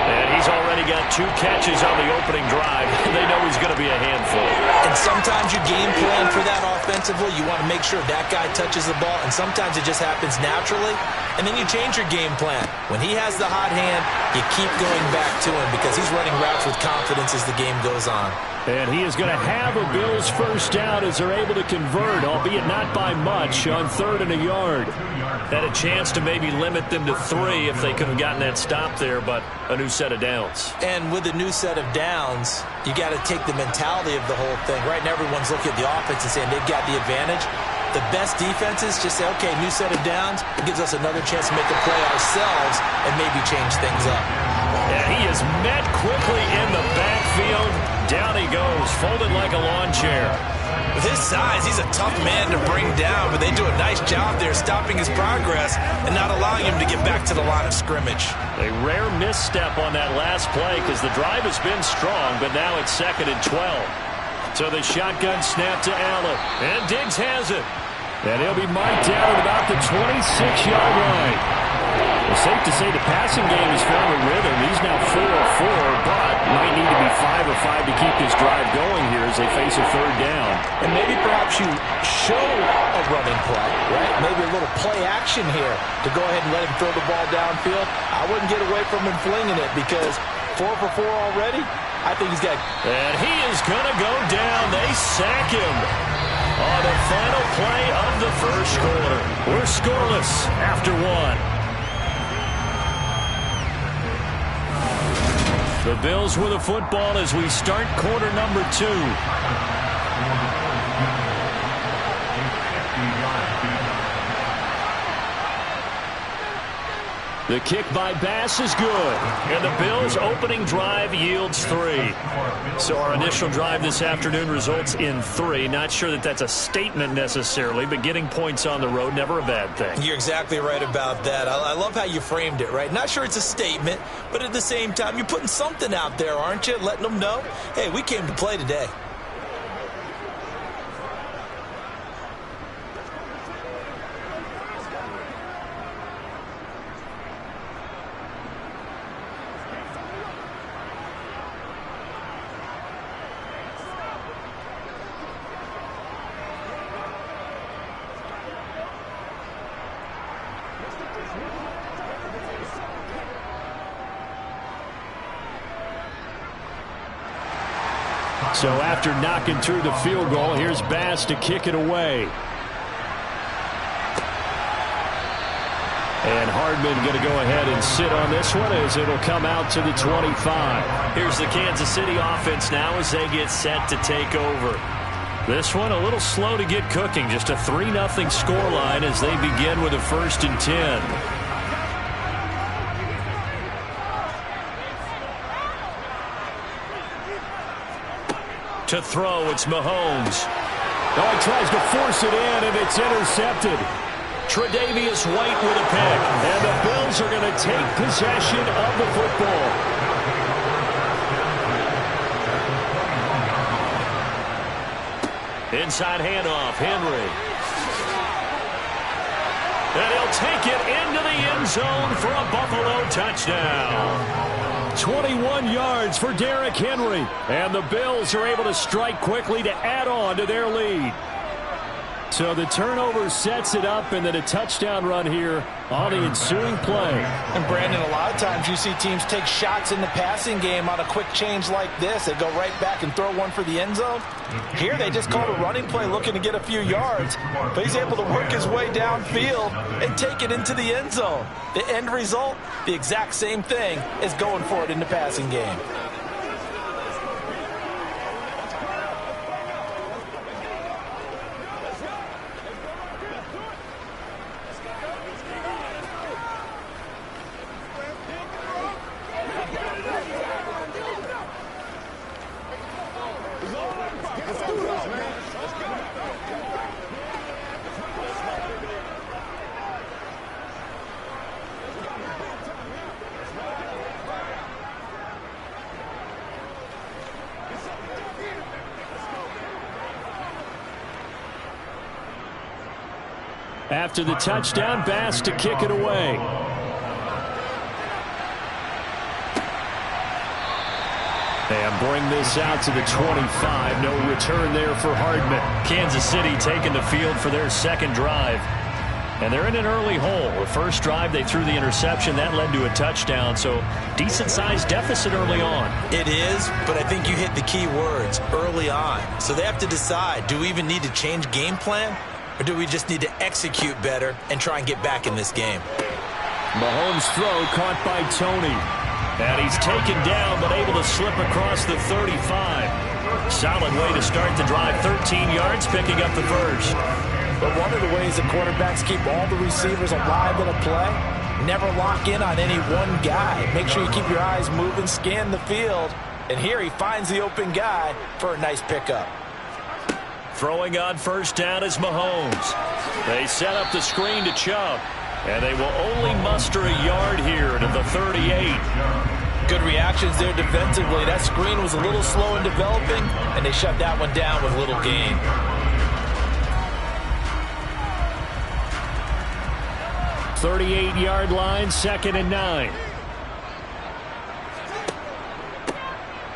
And he's already got 2 catches on the opening drive. They know he's going to be a handful. And sometimes you game plan for that offensively. You want to make sure that guy touches the ball, and sometimes it just happens naturally. And then you change your game plan. When he has the hot hand, you keep going back to him because he's running routes with confidence as the game goes on. And he is going to have a Bills first down as they're able to convert, albeit not by much, on 3rd and a yard. Had a chance to maybe limit them to 3 if they could have gotten that stop there, but a new set of downs. And with a new set of downs, you got to take the mentality of the whole thing. Right now, everyone's looking at the offense and saying they've got the advantage. The best defenses just say, okay, new set of downs. It gives us another chance to make a play ourselves and maybe change things up. And he is met quickly in the backfield. Down he goes, folded like a lawn chair. With his size, he's a tough man to bring down, but they do a nice job there stopping his progress and not allowing him to get back to the line of scrimmage. A rare misstep on that last play because the drive has been strong, but now it's 2nd and 12. So the shotgun snap to Allen, and Diggs has it. And he'll be marked down at about the 26-yard line. It's safe to say the passing game has found a rhythm. He's now 4 of 4, but might need to be 5 of 5 to keep this drive going here as they face a 3rd down. And maybe perhaps you show a running play, right? Maybe a little play action here to go ahead and let him throw the ball downfield. I wouldn't get away from him flinging it because 4 for 4 already, I think he's got... And he is going to go down. They sack him on the final play of the first quarter. We're scoreless after 1. The Bills with the football as we start quarter number 2. The kick by Bass is good. And the Bills' opening drive yields 3. So our initial drive this afternoon results in 3. Not sure that that's a statement necessarily, but getting points on the road, never a bad thing. You're exactly right about that. I love how you framed it, right? Not sure it's a statement, but at the same time, you're putting something out there, aren't you? Letting them know, hey, we came to play today. So after knocking through the field goal, here's Bass to kick it away. And Hardman going to go ahead and sit on this one as it'll come out to the 25. Here's the Kansas City offense now as they get set to take over. This one a little slow to get cooking. Just a 3-0 scoreline as they begin with a 1st and 10. To throw, it's Mahomes. Oh, he tries to force it in, and it's intercepted. Tre'Davious White with a pick. And the Bills are going to take possession of the football. Inside handoff, Henry. And he'll take it into the end zone for a Buffalo touchdown. 21 yards for Derrick Henry. And the Bills are able to strike quickly to add on to their lead. So the turnover sets it up, and then a touchdown run here on the ensuing play. And Brandon, a lot of times you see teams take shots in the passing game on a quick change like this. They go right back and throw one for the end zone. Here they just called a running play looking to get a few yards, but he's able to work his way downfield and take it into the end zone. The end result, the exact same thing as going for it in the passing game. After the touchdown, Bass to kick it away. And bring this out to the 25. No return there for Hardman. Kansas City taking the field for their second drive. And they're in an early hole. The first drive, they threw the interception. That led to a touchdown. So decent-sized deficit early on. It is, but I think you hit the key words, early on. So they have to decide, do we even need to change game plan? Or do we just need to execute better and try and get back in this game? Mahomes' throw caught by Tony. And he's taken down, but able to slip across the 35. Solid way to start the drive. 13 yards, picking up the first. But one of the ways the quarterbacks keep all the receivers alive in a play, never lock in on any one guy. Make sure you keep your eyes moving, scan the field. And here he finds the open guy for a nice pickup. Throwing on first down is Mahomes. They set up the screen to Chubb. And they will only muster a yard here to the 38. Good reactions there defensively. That screen was a little slow in developing, and they shut that one down with little gain. 38-yard line, 2nd and 9.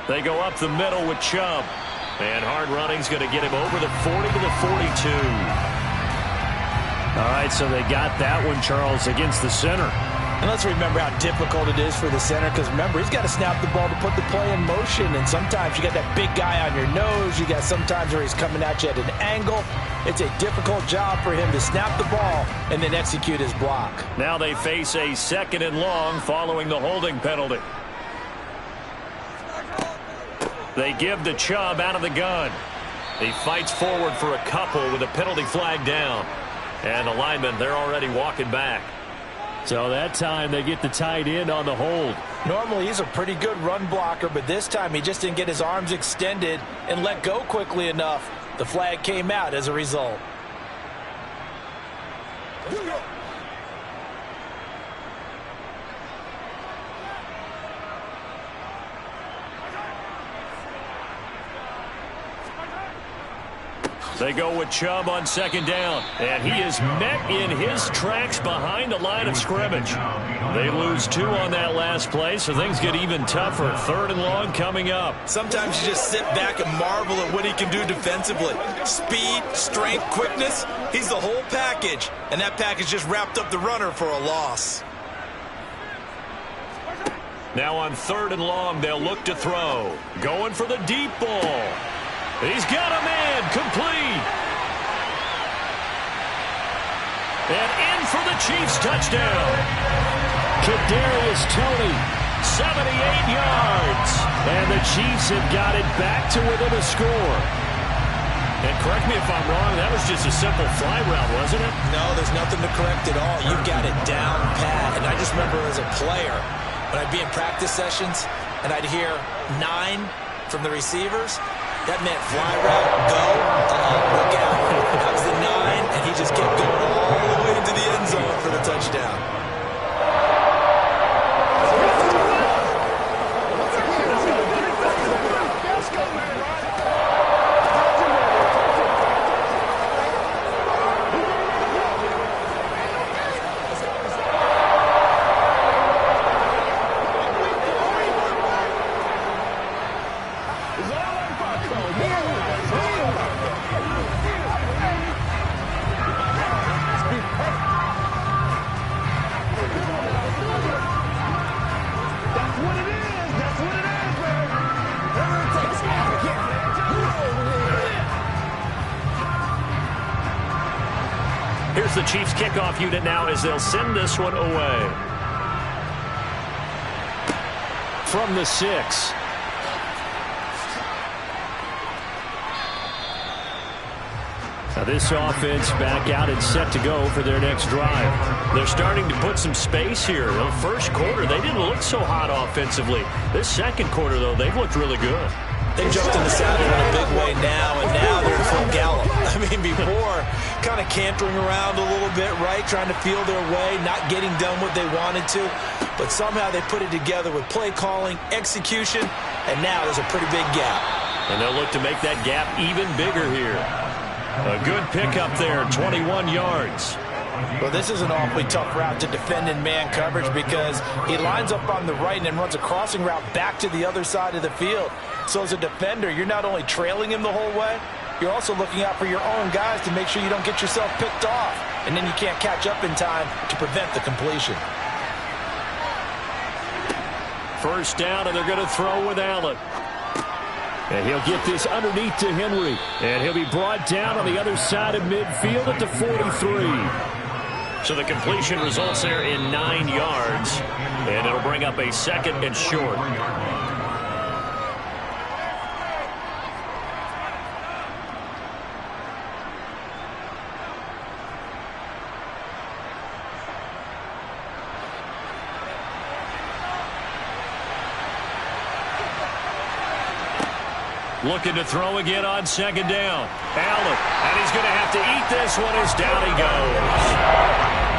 They go up the middle with Chubb. And hard running's going to get him over the 40 to the 42. All right, so they got that one, Charles, against the center. And let's remember how difficult it is for the center, because remember, he's got to snap the ball to put the play in motion, and sometimes you got that big guy on your nose. You got sometimes where he's coming at you at an angle. It's a difficult job for him to snap the ball and then execute his block. Now they face a 2nd and long following the holding penalty. They give the Chubb out of the gun. He fights forward for a couple with a penalty flag down. And the linemen, they're already walking back. So that time they get the tight end on the hold. Normally he's a pretty good run blocker, but this time he just didn't get his arms extended and let go quickly enough. The flag came out as a result. They go with Chubb on 2nd down, and he is met in his tracks behind the line of scrimmage. They lose 2 on that last play, so things get even tougher. 3rd and long coming up. Sometimes you just sit back and marvel at what he can do defensively. Speed, strength, quickness, he's the whole package, and that package just wrapped up the runner for a loss. Now on 3rd and long, they'll look to throw. Going for the deep ball. He's got a man, complete. And in for the Chiefs touchdown. Kadarius Toney, 78 yards. And the Chiefs have got it back to within a score. And correct me if I'm wrong, that was just a simple fly route, wasn't it? No, there's nothing to correct at all. You've got it down pat. And I just remember as a player, when I'd be in practice sessions and I'd hear 9 from the receivers, that meant fly route, go, look out. That was the 9, and he just kept going all the way into the end zone for the touchdown. Here's the Chiefs kickoff unit now as they'll send this one away. From the 6. Now this offense back out and set to go for their next drive. They're starting to put some space here. The first quarter, they didn't look so hot offensively. This second quarter, though, they've looked really good. They jumped in the saddle in a big way now, and now they're in full gallop. I mean, before, kind of cantering around a little bit, right? Trying to feel their way, not getting done what they wanted to. But somehow they put it together with play calling, execution, and now there's a pretty big gap. And they'll look to make that gap even bigger here. A good pickup there, 21 yards. Well, this is an awfully tough route to defend in man coverage because he lines up on the right and then runs a crossing route back to the other side of the field. So as a defender, you're not only trailing him the whole way, you're also looking out for your own guys to make sure you don't get yourself picked off. And then you can't catch up in time to prevent the completion. First down, and they're going to throw with Allen. And he'll get this underneath to Henry. And he'll be brought down on the other side of midfield at the 43. So the completion results there in 9 yards. And it'll bring up a 2nd and short. Looking to throw again on 2nd down. Allen, and he's going to have to eat this one as down he goes.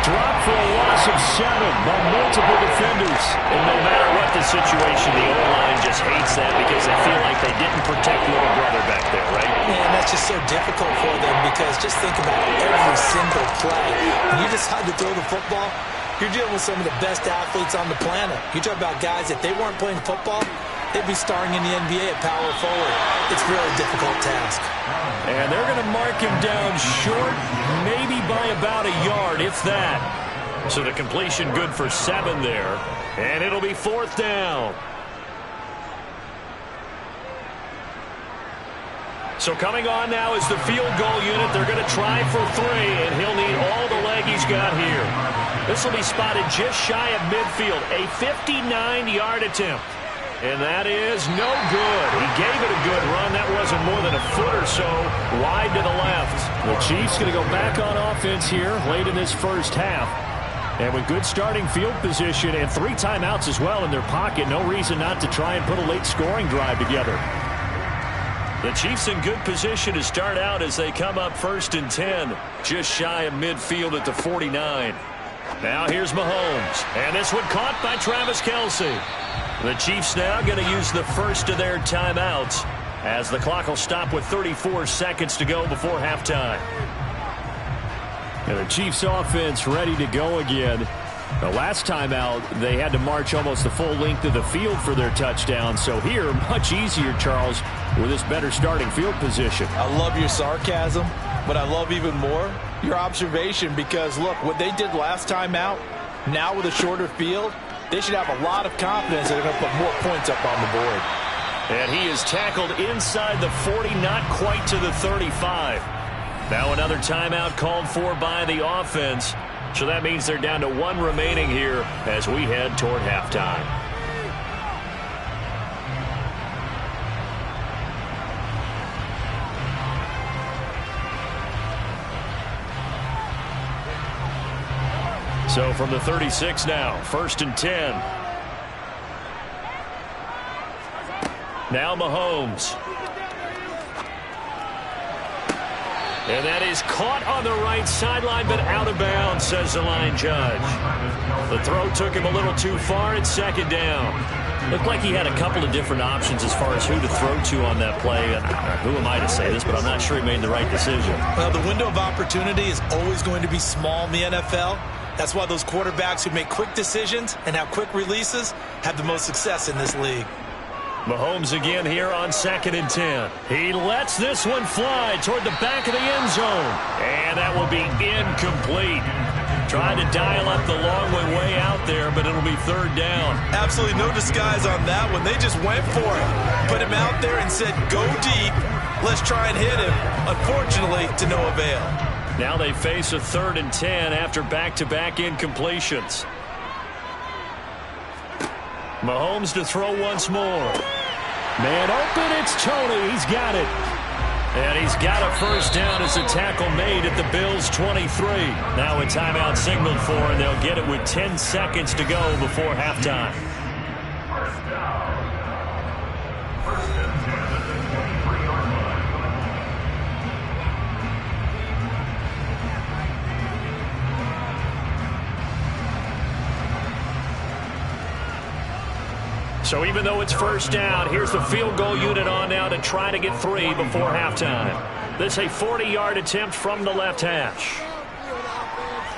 Dropped for a loss of 7 by multiple defenders. And no matter what the situation, the O-line just hates that because they feel like they didn't protect little brother back there, right? Man, that's just so difficult for them because just think about every single play. When you decide to throw the football, you're dealing with some of the best athletes on the planet. You talk about guys, if they weren't playing football, they'd be starring in the NBA at power forward. It's a really difficult task. And they're going to mark him down short, maybe by about a yard, if that. So the completion good for 7 there. And it'll be 4th down. So coming on now is the field goal unit. They're going to try for 3, and he'll need all the leg he's got here. This will be spotted just shy of midfield, a 59-yard attempt. And that is no good. He gave it a good run. That wasn't more than a foot or so wide to the left. The Chiefs going to go back on offense here late in this first half. And with good starting field position and 3 timeouts as well in their pocket, no reason not to try and put a late scoring drive together. The Chiefs in good position to start out as they come up 1st and 10, just shy of midfield at the 49. Now here's Mahomes. And this one caught by Travis Kelce. The Chiefs now going to use the first of their timeouts as the clock will stop with 34 seconds to go before halftime. And the Chiefs offense ready to go again. The last time out, they had to march almost the full length of the field for their touchdown. So here, much easier, Charles, with this better starting field position. I love your sarcasm, but I love even more your observation because, look, what they did last time out, now with a shorter field, they should have a lot of confidence that they're going to put more points up on the board. And he is tackled inside the 40, not quite to the 35. Now another timeout called for by the offense. So that means they're down to 1 remaining here as we head toward halftime. So from the 36 now, 1st and 10. Now Mahomes. And that is caught on the right sideline, but out of bounds, says the line judge. The throw took him a little too far at 2nd down. Looked like he had a couple of different options as far as who to throw to on that play. Who am I to say this, but I'm not sure he made the right decision. Well, the window of opportunity is always going to be small in the NFL. That's why those quarterbacks who make quick decisions and have quick releases have the most success in this league. Mahomes again here on 2nd and 10. He lets this one fly toward the back of the end zone. And that will be incomplete. Trying to dial up the long way out there, but it'll be 3rd down. Absolutely no disguise on that one. They just went for it. Put him out there and said, go deep. Let's try and hit him. Unfortunately, to no avail. Now they face a 3rd and 10 after back-to-back incompletions. Mahomes to throw once more. Man open, it's Tony. He's got it. And he's got a 1st down as a tackle made at the Bills' 23. Now a timeout signaled for, and they'll get it with 10 seconds to go before halftime. So even though it's 1st down, here's the field goal unit on now to try to get 3 before halftime. This a 40-yard attempt from the left hash.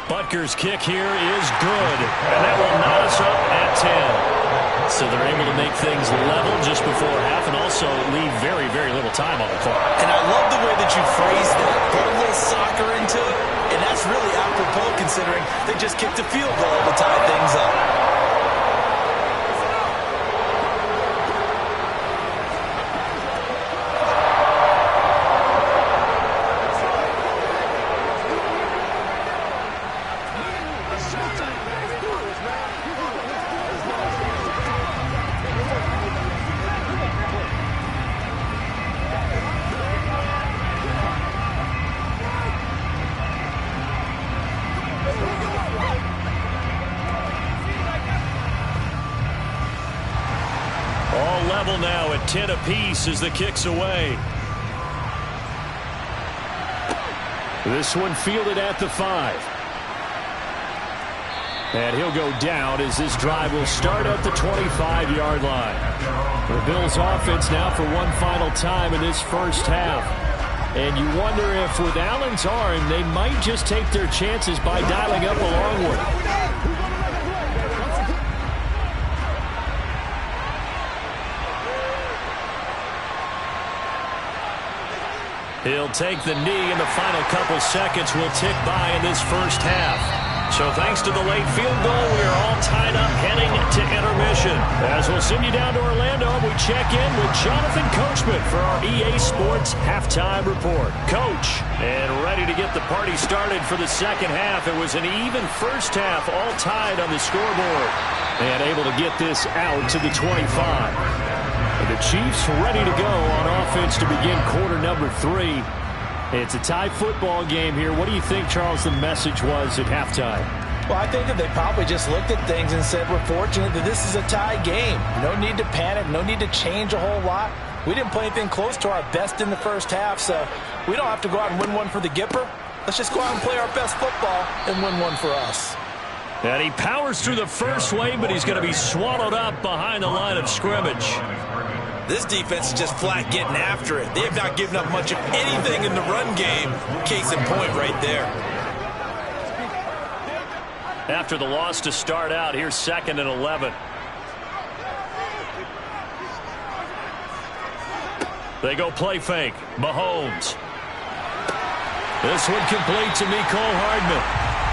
Butker's kick here is good, and that will knot us up at 10. So they're able to make things level just before half and also leave very, very little time on the clock. And I love the way that you phrase that. Put a little soccer into it, and that's really apropos considering they just kicked a field goal to tie things up. Now at 10 apiece as the kick's away. This one fielded at the 5. And he'll go down as this drive will start at the 25-yard line. The Bills offense now for one final time in this first half. And you wonder if with Allen's arm, they might just take their chances by dialing up a long one. He'll take the knee, and the final couple seconds will tick by in this first half. So thanks to the late field goal, we are all tied up heading to intermission. As we'll send you down to Orlando, we check in with Jonathan Coachman for our EA Sports Halftime Report. Coach, and ready to get the party started for the second half. It was an even first half, all tied on the scoreboard. And able to get this out to the 25. The Chiefs ready to go on offense to begin quarter number 3. It's a tie football game here. What do you think, Charles, the message was at halftime? Well, I think that they probably just looked at things and said, we're fortunate that this is a tie game. No need to panic. No need to change a whole lot. We didn't play anything close to our best in the first half, so we don't have to go out and win one for the Gipper. Let's just go out and play our best football and win one for us. And he powers through the first wave, but he's going to be swallowed up behind the line of scrimmage. This defense is just flat getting after it. They have not given up much of anything in the run game. Case in point right there. After the loss to start out, here's 2nd and 11. They go play fake. Mahomes. This one complete to Mecole Hardman.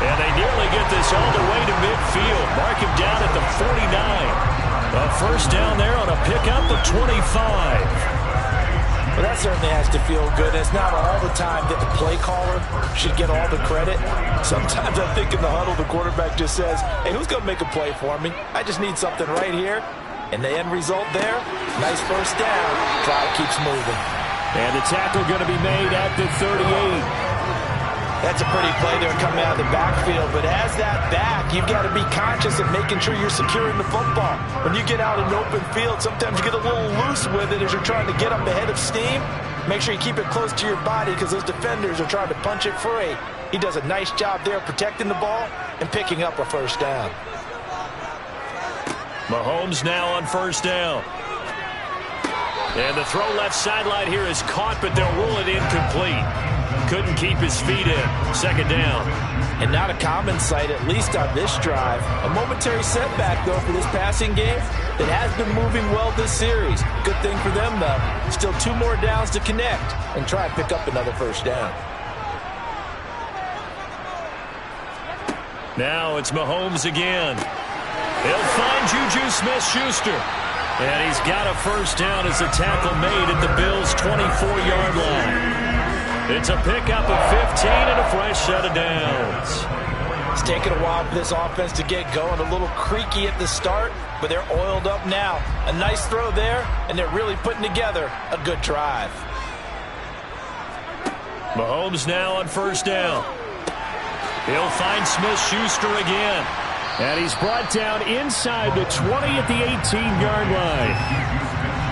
And they nearly get this all the way to midfield. Mark him down at the 49. A first down there on a pickup of 25. Well, that certainly has to feel good. It's not all the time that the play caller should get all the credit. Sometimes I think in the huddle, the quarterback just says, hey, who's going to make a play for me? I just need something right here. And the end result there, nice first down. Drive keeps moving. And the tackle going to be made at the 38. That's a pretty play there coming out of the backfield, but as that back, you've got to be conscious of making sure you're securing the football. When you get out in the open field, sometimes you get a little loose with it as you're trying to get up ahead of steam. Make sure you keep it close to your body because those defenders are trying to punch it free. He does a nice job there protecting the ball and picking up a first down. Mahomes now on first down. And the throw left sideline here is caught, but they'll rule it incomplete. Couldn't keep his feet in. 2nd down. And not a common sight, at least on this drive. A momentary setback, though, for this passing game that has been moving well this series. Good thing for them, though. Still 2 more downs to connect and try and pick up another first down. Now it's Mahomes again. He'll find Juju Smith-Schuster. And he's got a first down as the tackle made at the Bills' 24-yard line. It's a pickup of 15 and a fresh set of downs. It's taken a while for this offense to get going. A little creaky at the start, but they're oiled up now. A nice throw there, and they're really putting together a good drive. Mahomes now on first down. He'll find Smith-Schuster again. And he's brought down inside the 20 at the 18-yard line.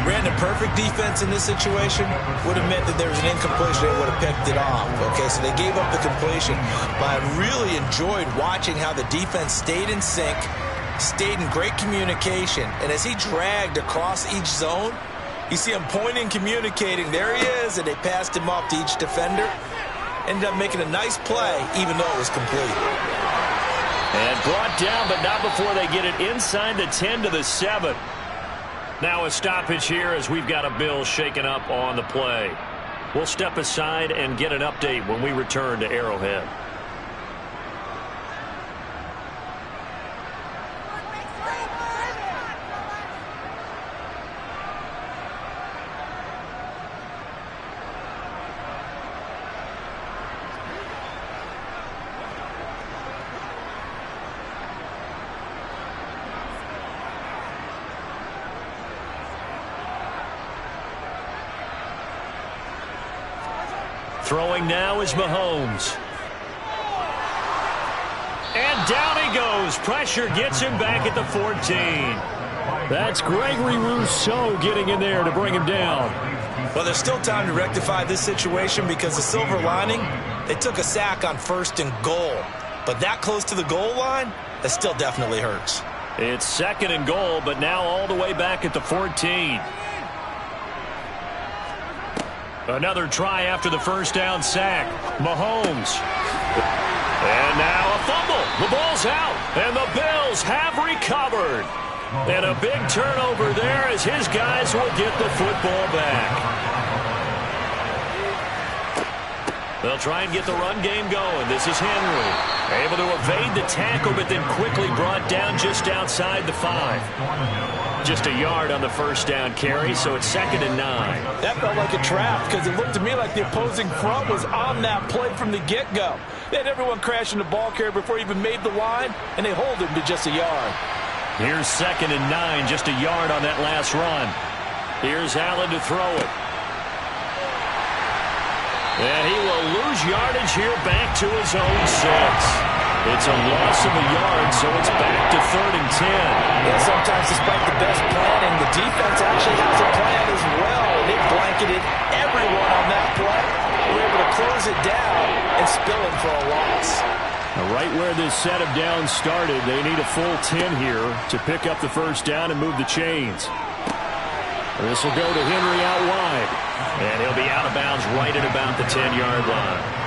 Brandon, perfect defense in this situation would have meant that there was an incompletion. They would have picked it off. Okay, so they gave up the completion. But I really enjoyed watching how the defense stayed in sync, stayed in great communication. And as he dragged across each zone, you see him pointing, communicating. There he is, and they passed him off to each defender. Ended up making a nice play, even though it was complete. And brought down, but not before they get it inside the 10 to the 7. Now a stoppage here as we've got a Bill shaken up on the play. We'll step aside and get an update when we return to Arrowhead. Throwing now is Mahomes. And down he goes. Pressure gets him back at the 14. That's Gregory Rousseau getting in there to bring him down. Well, there's still time to rectify this situation because the silver lining, they took a sack on 1st and goal. But that close to the goal line, that still definitely hurts. It's 2nd and goal, but now all the way back at the 14. Another try after the first down sack. Mahomes. And now a fumble. The ball's out. And the Bills have recovered. And a big turnover there as his guys will get the football back. They'll try and get the run game going. This is Henry. Able to evade the tackle, but then quickly brought down just outside the 5. Just a yard on the first down carry, so it's 2nd and 9. That felt like a trap because it looked to me like the opposing front was on that play from the get-go. They had everyone crashing the ball carrier before he even made the line, and they hold him to just a yard. Here's 2nd and 9, just a yard on that last run. Here's Allen to throw it. And he will lose yardage here back to his own 6. It's a loss of a yard, so it's back to 3rd and 10. And sometimes, despite the best planning, the defense actually has a plan as well. They blanketed everyone on that play. They were able to close it down and spill it for a loss. Now, right where this set of downs started, they need a full 10 here to pick up the first down and move the chains. This will go to Henry out wide. And he'll be out of bounds right at about the 10-yard line.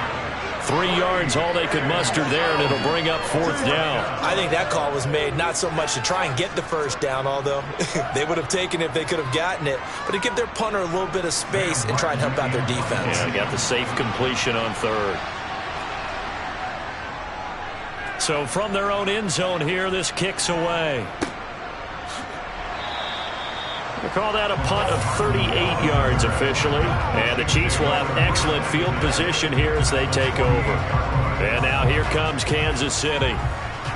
3 yards, all they could muster there, and it'll bring up 4th down. I think that call was made not so much to try and get the first down, although they would have taken it if they could have gotten it, but to give their punter a little bit of space and try and help out their defense. Yeah, got the safe completion on 3rd. So from their own end zone here, this kicks away. We'll call that a punt of 38 yards officially. And the Chiefs will have excellent field position here as they take over. And now here comes Kansas City.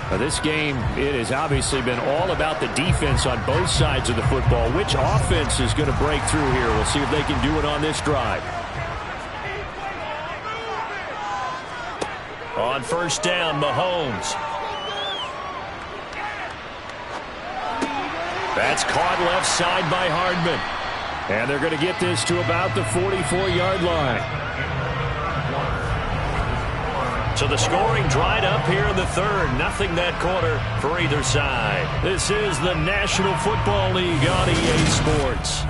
Now this game, it has obviously been all about the defense on both sides of the football. Which offense is going to break through here? We'll see if they can do it on this drive. On first down, Mahomes. That's caught left side by Hardman. And they're going to get this to about the 44-yard line. So the scoring dried up here in the 3rd. Nothing that quarter for either side. This is the National Football League on EA Sports.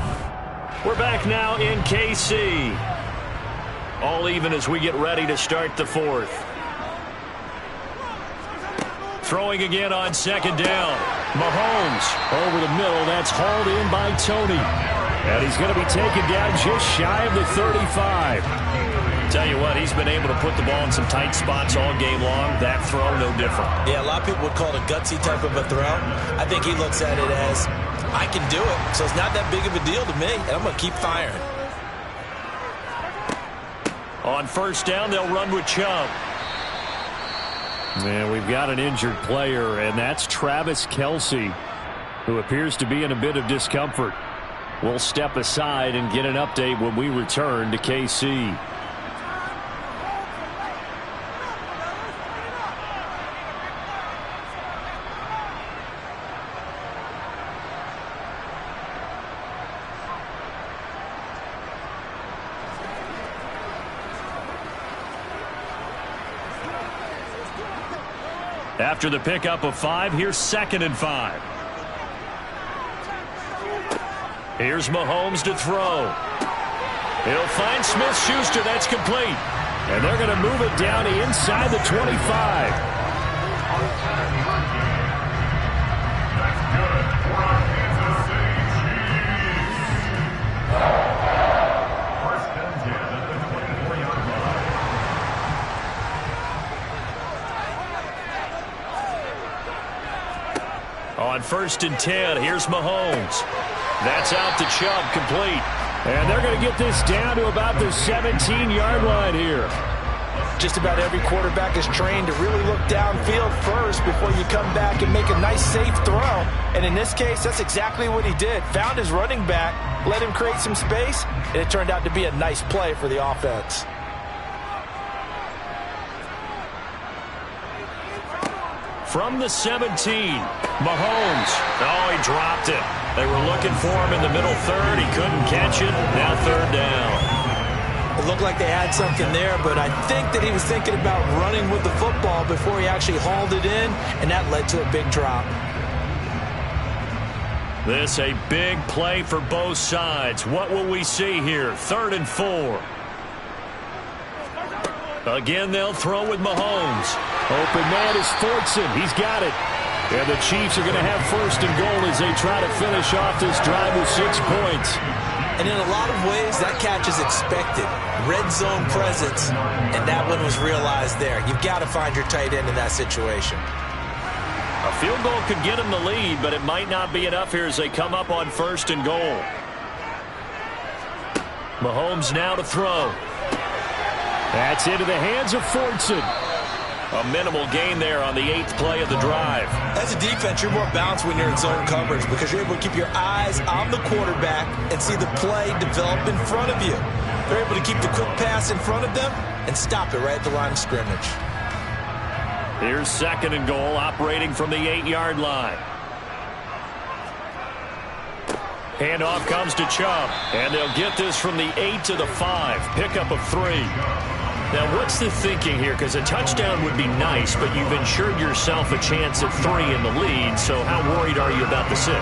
We're back now in KC. All even as we get ready to start the 4th. Throwing again on 2nd down. Mahomes over the middle. That's hauled in by Tony. And he's going to be taken down just shy of the 35. Tell you what, he's been able to put the ball in some tight spots all game long. That throw, no different. Yeah, a lot of people would call it a gutsy type of a throw. I think he looks at it as, I can do it, so it's not that big of a deal to me, and I'm going to keep firing. On first down, they'll run with Chubb. And we've got an injured player, and that's Travis Kelce, who appears to be in a bit of discomfort. We'll step aside and get an update when we return to KC. After the pickup of 5, here's 2nd and 5. Here's Mahomes to throw. He'll find Smith-Schuster. That's complete. And they're going to move it down inside the 25. On 1st and 10, here's Mahomes. That's out to Chubb, complete. And they're going to get this down to about the 17-yard line here. Just about every quarterback is trained to really look downfield first before you come back and make a nice, safe throw. And in this case, that's exactly what he did. Found his running back, let him create some space, and it turned out to be a nice play for the offense. From the 17, Mahomes. Oh, he dropped it. They were looking for him in the middle third. He couldn't catch it. Now 3rd down. It looked like they had something there, but I think that he was thinking about running with the football before he actually hauled it in, and that led to a big drop. This a big play for both sides. What will we see here? 3rd and 4. Again, they'll throw with Mahomes. Open man is Fortson. He's got it. And the Chiefs are going to have 1st and goal as they try to finish off this drive with 6 points. And in a lot of ways, that catch is expected. Red zone presence, and that one was realized there. You've got to find your tight end in that situation. A field goal could get them the lead, but it might not be enough here as they come up on 1st and goal. Mahomes now to throw. That's into the hands of Fortson. A minimal gain there on the 8th play of the drive. As a defense, you're more balanced when you're in zone coverage because you're able to keep your eyes on the quarterback and see the play develop in front of you. They're able to keep the quick pass in front of them and stop it right at the line of scrimmage. Here's 2nd and goal, operating from the 8-yard line. Handoff comes to Chubb, and they'll get this from the 8 to the 5. Pickup of 3. Now, what's the thinking here? Because a touchdown would be nice, but you've ensured yourself a chance at 3 in the lead, so how worried are you about the 6?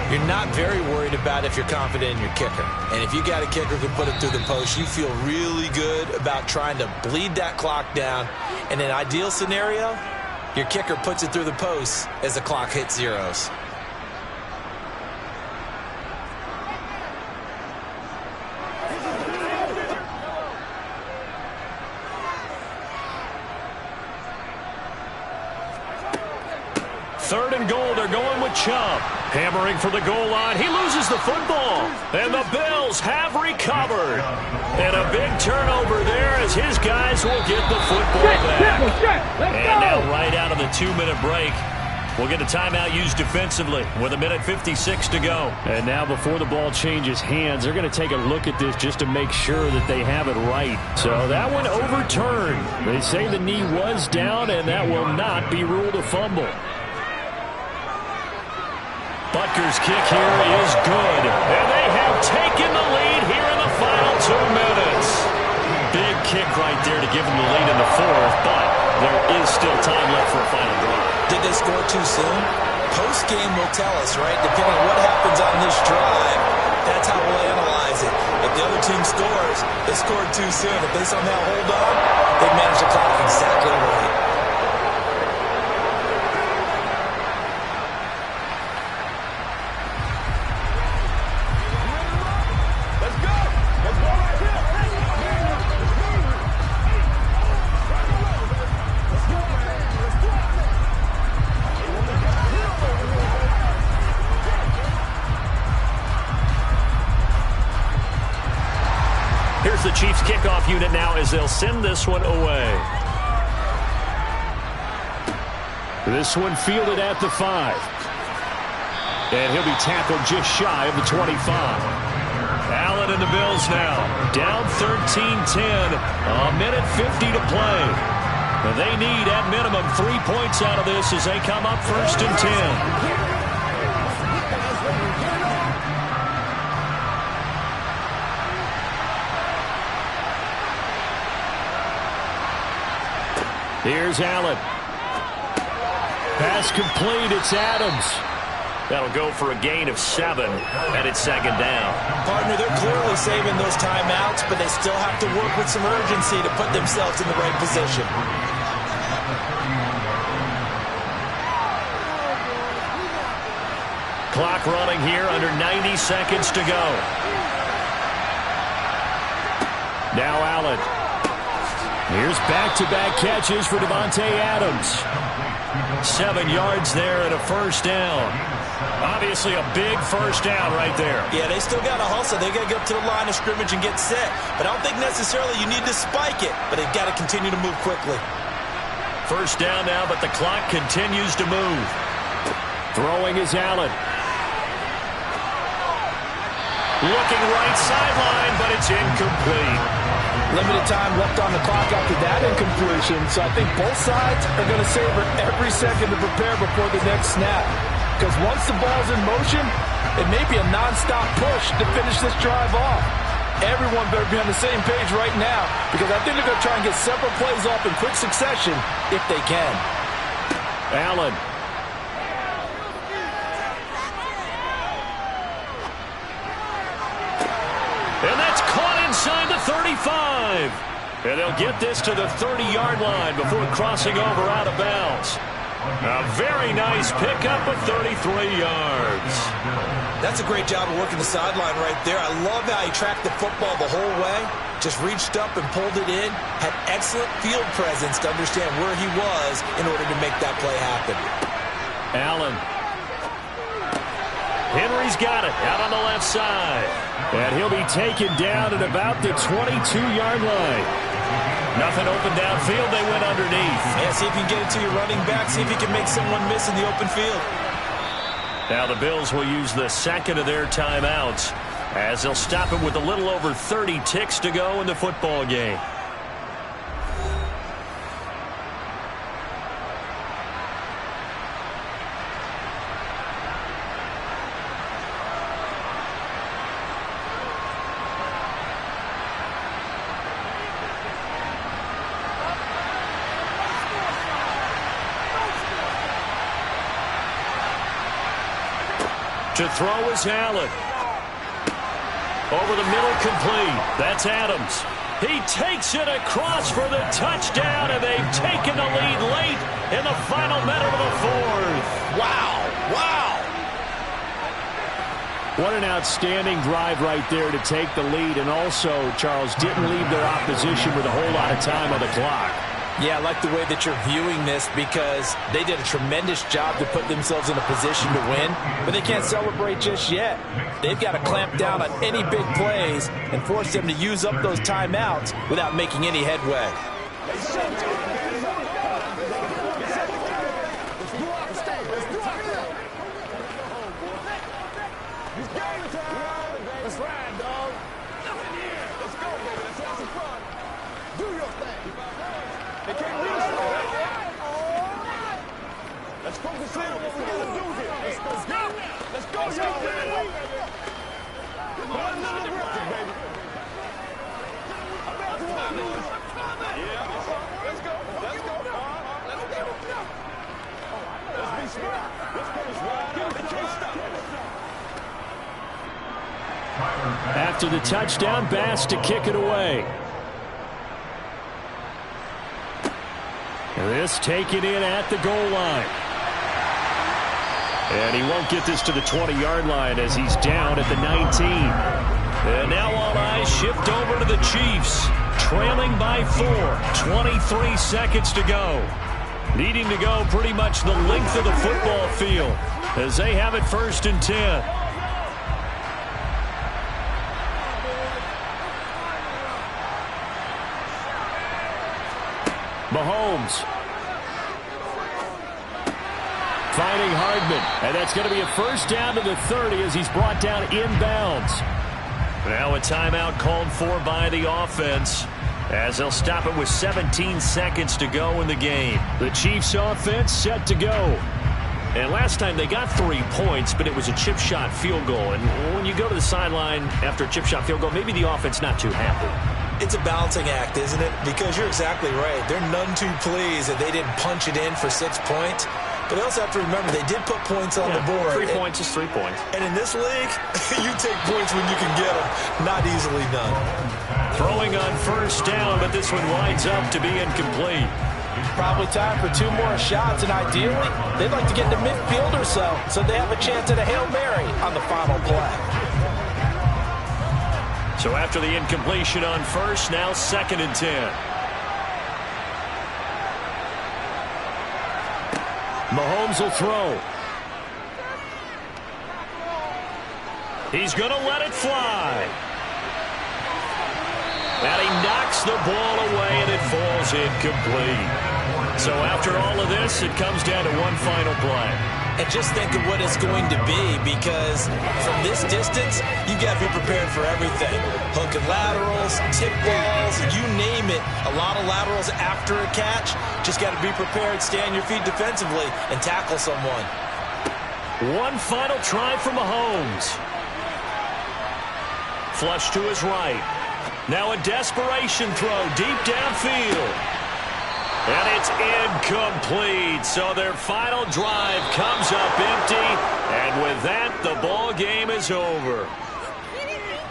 You're not very worried about if you're confident in your kicker. And if you got a kicker who can put it through the post, you feel really good about trying to bleed that clock down. In an ideal scenario, your kicker puts it through the post as the clock hits zeros. Third and goal, they're going with Chubb. Hammering for the goal line. He loses the football. And the Bills have recovered. And a big turnover there as his guys will get the football back. And now right out of the 2-minute break, we'll get a timeout used defensively with 1:56 to go. And now before the ball changes hands, they're going to take a look at this just to make sure that they have it right. So that one overturned. They say the knee was down, and that will not be ruled a fumble. Butker's kick here is good. And they have taken the lead here in the final 2 minutes. Big kick right there to give them the lead in the 4th, but there is still time left for a final drive. Did they score too soon? Post-game will tell us, right? Depending on what happens on this drive, that's how we'll analyze it. If the other team scores, they scored too soon. If they somehow hold on, they manage the clock exactly right. Here's the Chiefs kickoff unit now as they'll send this one away. This one fielded at the 5. And he'll be tackled just shy of the 25. Allen and the Bills now. Down 13-10. 1:50 to play. They need at minimum 3 points out of this as they come up 1st and 10. Here's Allen. Pass complete. It's Adams. That'll go for a gain of 7, and it's 2nd down. Partner, they're clearly saving those timeouts, but they still have to work with some urgency to put themselves in the right position. clock running here, under 90 seconds to go. Now Allen. Here's back-to-back catches for Davante Adams. 7 yards there and a first down. Obviously a big first down right there. Yeah, they still got to hustle. They got to get up to the line of scrimmage and get set. But I don't think necessarily you need to spike it. But they've got to continue to move quickly. First down now, but the clock continues to move. Throwing is Allen. Looking right sideline, but it's incomplete. Limited time left on the clock after that incompletion, so I think both sides are going to savor every second to prepare before the next snap. Because once the ball's in motion, it may be a nonstop push to finish this drive off. Everyone better be on the same page right now, because I think they're going to try and get several plays off in quick succession if they can. Allen. And that's caught inside the 35. And they'll get this to the 30-yard line before crossing over out of bounds. A very nice pickup of 33 yards. That's a great job of working the sideline right there. I love how he tracked the football the whole way. Just reached up and pulled it in. Had excellent field presence to understand where he was in order to make that play happen. Allen. Henry's got it out on the left side. And he'll be taken down at about the 22-yard line. Nothing open downfield. They went underneath. Yeah, see if you can get it to your running back. See if you can make someone miss in the open field. Now the Bills will use the second of their timeouts as they'll stop it with a little over 30 ticks to go in the football game. To throw is Allen. Over the middle, complete. That's Adams. He takes it across for the touchdown, and they've taken the lead late in the final minute of the fourth. Wow. Wow. What an outstanding drive right there to take the lead, and also, Charles, didn't leave their opposition with a whole lot of time on the clock. Yeah, I like the way that you're viewing this because they did a tremendous job to put themselves in a position to win, but they can't celebrate just yet. They've got to clamp down on any big plays and force them to use up those timeouts without making any headway. After the touchdown, Bass to kick it away. This taken in at the goal line. And he won't get this to the 20-yard line as he's down at the 19. And now all eyes shift over to the Chiefs, trailing by 4. 23 seconds to go. Needing to go pretty much the length of the football field as they have it 1st and 10. Mahomes. Finding Hardman. And that's going to be a first down to the 30 as he's brought down inbounds. Now a timeout called for by the offense as they'll stop it with 17 seconds to go in the game. The Chiefs offense set to go. And last time they got 3 points, but it was a chip shot field goal. And when you go to the sideline after a chip shot field goal, maybe the offense not too happy. It's a balancing act, isn't it? Because you're exactly right. They're none too pleased that they didn't punch it in for 6 points. But they also have to remember they did put points on the board. 3 points is 3 points. And in this league, you take points when you can get them. Not easily done. Throwing on first down, but this one winds up to be incomplete. Probably time for 2 more shots, and ideally, they'd like to get to midfield or so they have a chance at a Hail Mary on the final play. So after the incompletion on first, now 2nd and 10. Mahomes will throw. He's going to let it fly. And he knocks the ball away, and it falls incomplete. So after all of this, it comes down to one final play. And just think of what it's going to be, because from this distance, you've got to be prepared for everything. Hook and laterals, tip balls, you name it. A lot of laterals after a catch. Just got to be prepared, stay on your feet defensively, and tackle someone. One final try for Mahomes. Flush to his right. Now a desperation throw deep downfield. And it's incomplete. So their final drive comes up empty. And with that, the ball game is over.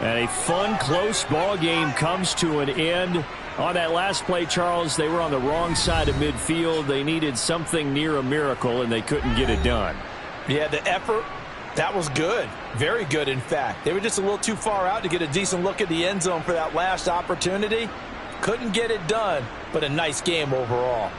And a fun, close ball game comes to an end. On that last play, Charles, they were on the wrong side of midfield. They needed something near a miracle, and they couldn't get it done. Yeah, the effort, that was good. Very good, in fact. They were just a little too far out to get a decent look at the end zone for that last opportunity. Couldn't get it done, but a nice game overall.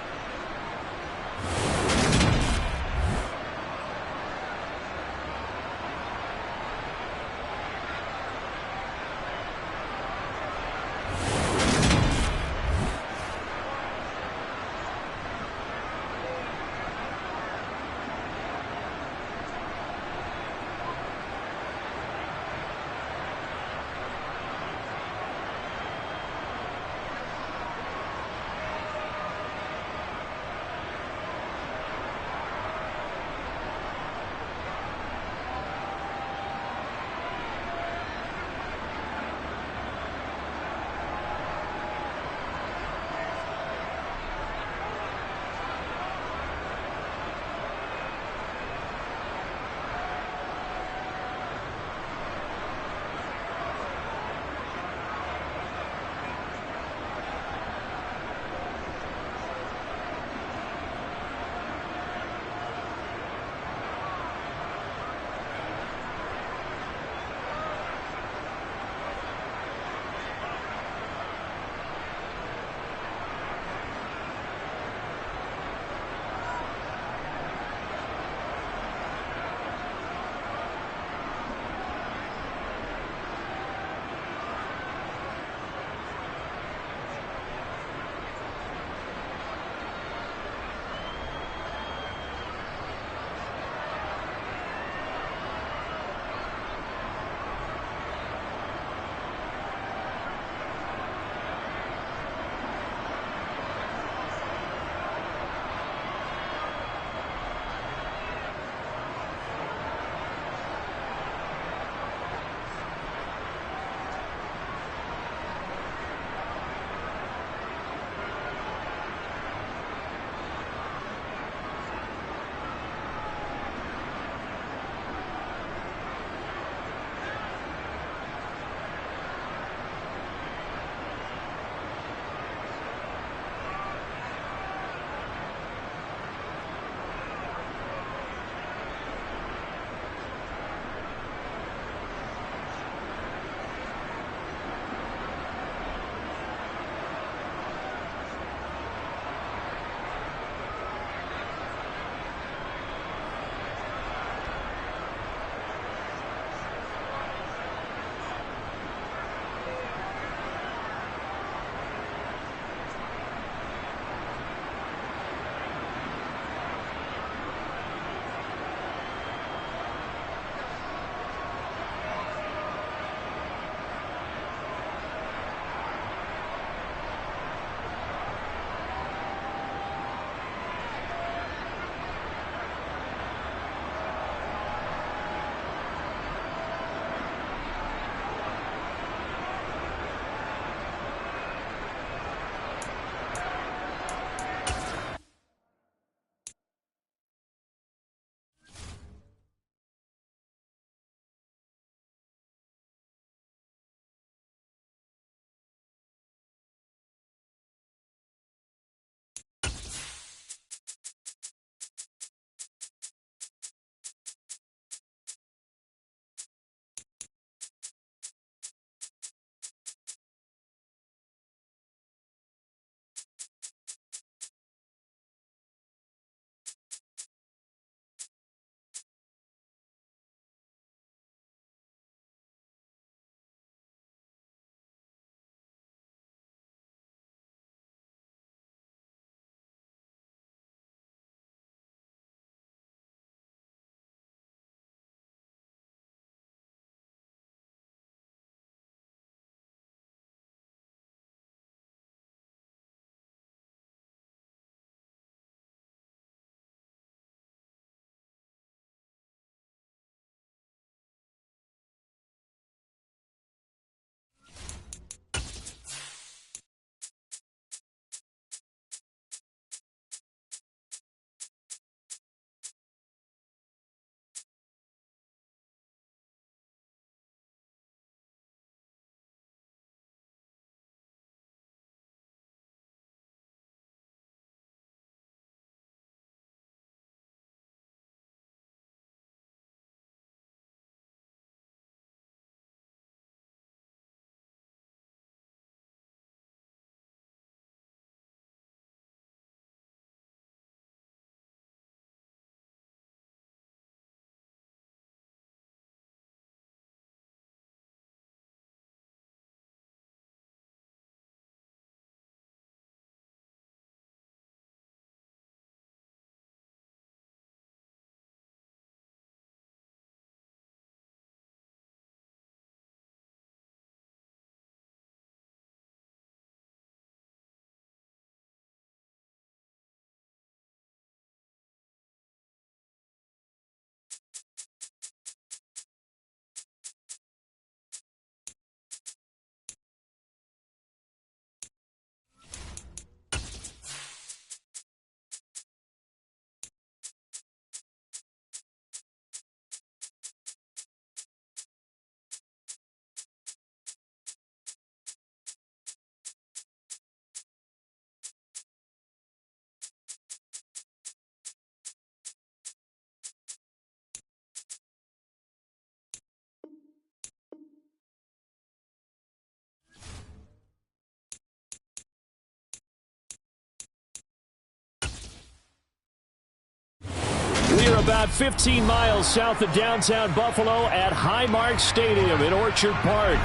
We're about 15 miles south of downtown Buffalo at Highmark Stadium in Orchard Park.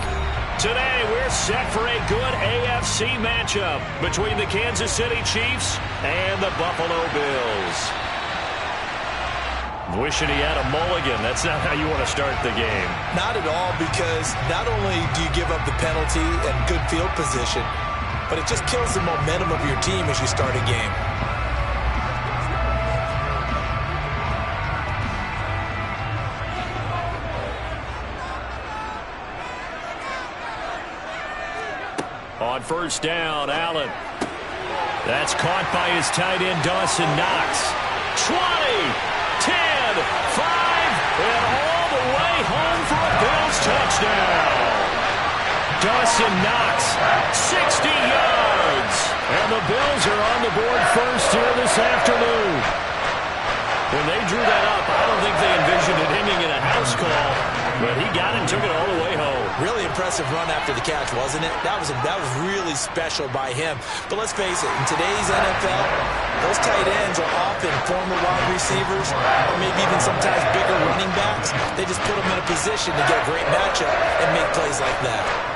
Today, we're set for a good AFC matchup between the Kansas City Chiefs and the Buffalo Bills. Wishing he had a mulligan. That's not how you want to start the game. Not at all, because not only do you give up the penalty and good field position, but it just kills the momentum of your team as you start a game. On first down, Allen. That's caught by his tight end, Dawson Knox. 20, 10, 5, and all the way home for a Bills touchdown. Dawson Knox, 60 yards. And the Bills are on the board first here this afternoon. When they drew that up, I don't think they envisioned it ending in a house call, but he got it and took it all the way home. Really impressive run after the catch, wasn't it? That was really special by him. But let's face it, in today's NFL, those tight ends are often former wide receivers or maybe even sometimes bigger running backs. They just put them in a position to get a great matchup and make plays like that.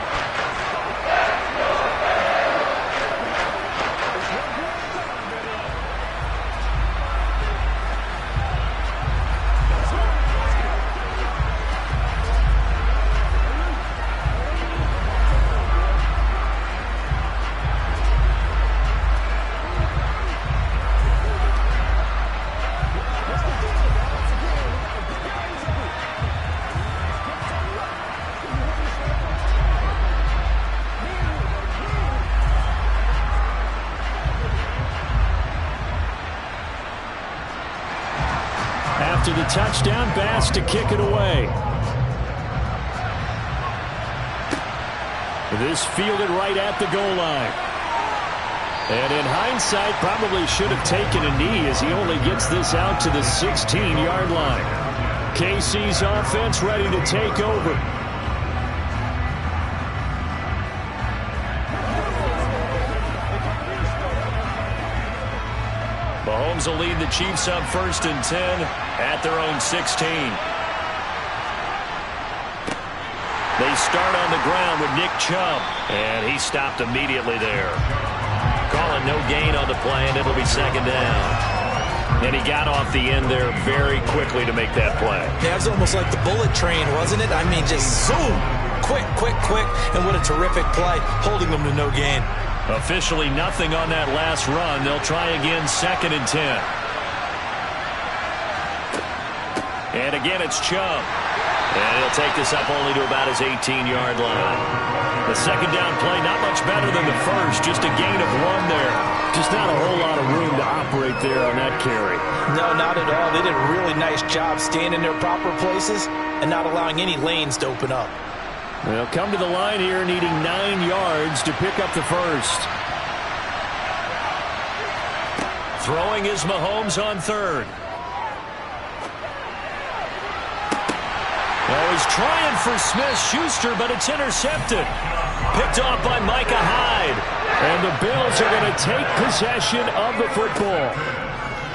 To the touchdown, Bass to kick it away. This fielded right at the goal line. And in hindsight, probably should have taken a knee as he only gets this out to the 16-yard line. KC's offense ready to take over. Mahomes will lead the Chiefs up first and 10 at their own 16. They start on the ground with Nick Chubb, and he stopped immediately there. Calling no gain on the play, and it'll be second down. And he got off the end there very quickly to make that play. Yeah, it was almost like the bullet train, wasn't it? I mean, just zoom, quick, and what a terrific play, holding them to no gain. Officially nothing on that last run. They'll try again, second and 10. And again, it's Chubb. And he'll take this up only to about his 18-yard line. The second down play, not much better than the first. Just a gain of 1 there. Just not a whole lot of room to operate there on that carry. No, not at all. They did a really nice job staying in their proper places and not allowing any lanes to open up. They'll come to the line here needing 9 yards to pick up the first. Throwing is Mahomes on third. Oh, he's trying for Smith-Schuster, but it's intercepted. Picked off by Micah Hyde. And the Bills are going to take possession of the football.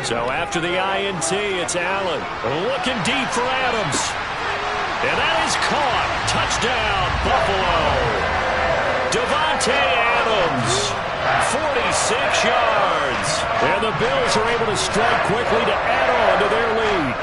So after the INT, it's Allen. Looking deep for Adams. And that is caught. Touchdown, Buffalo. Davante Adams, 46 yards. And the Bills are able to strike quickly to add on to their lead.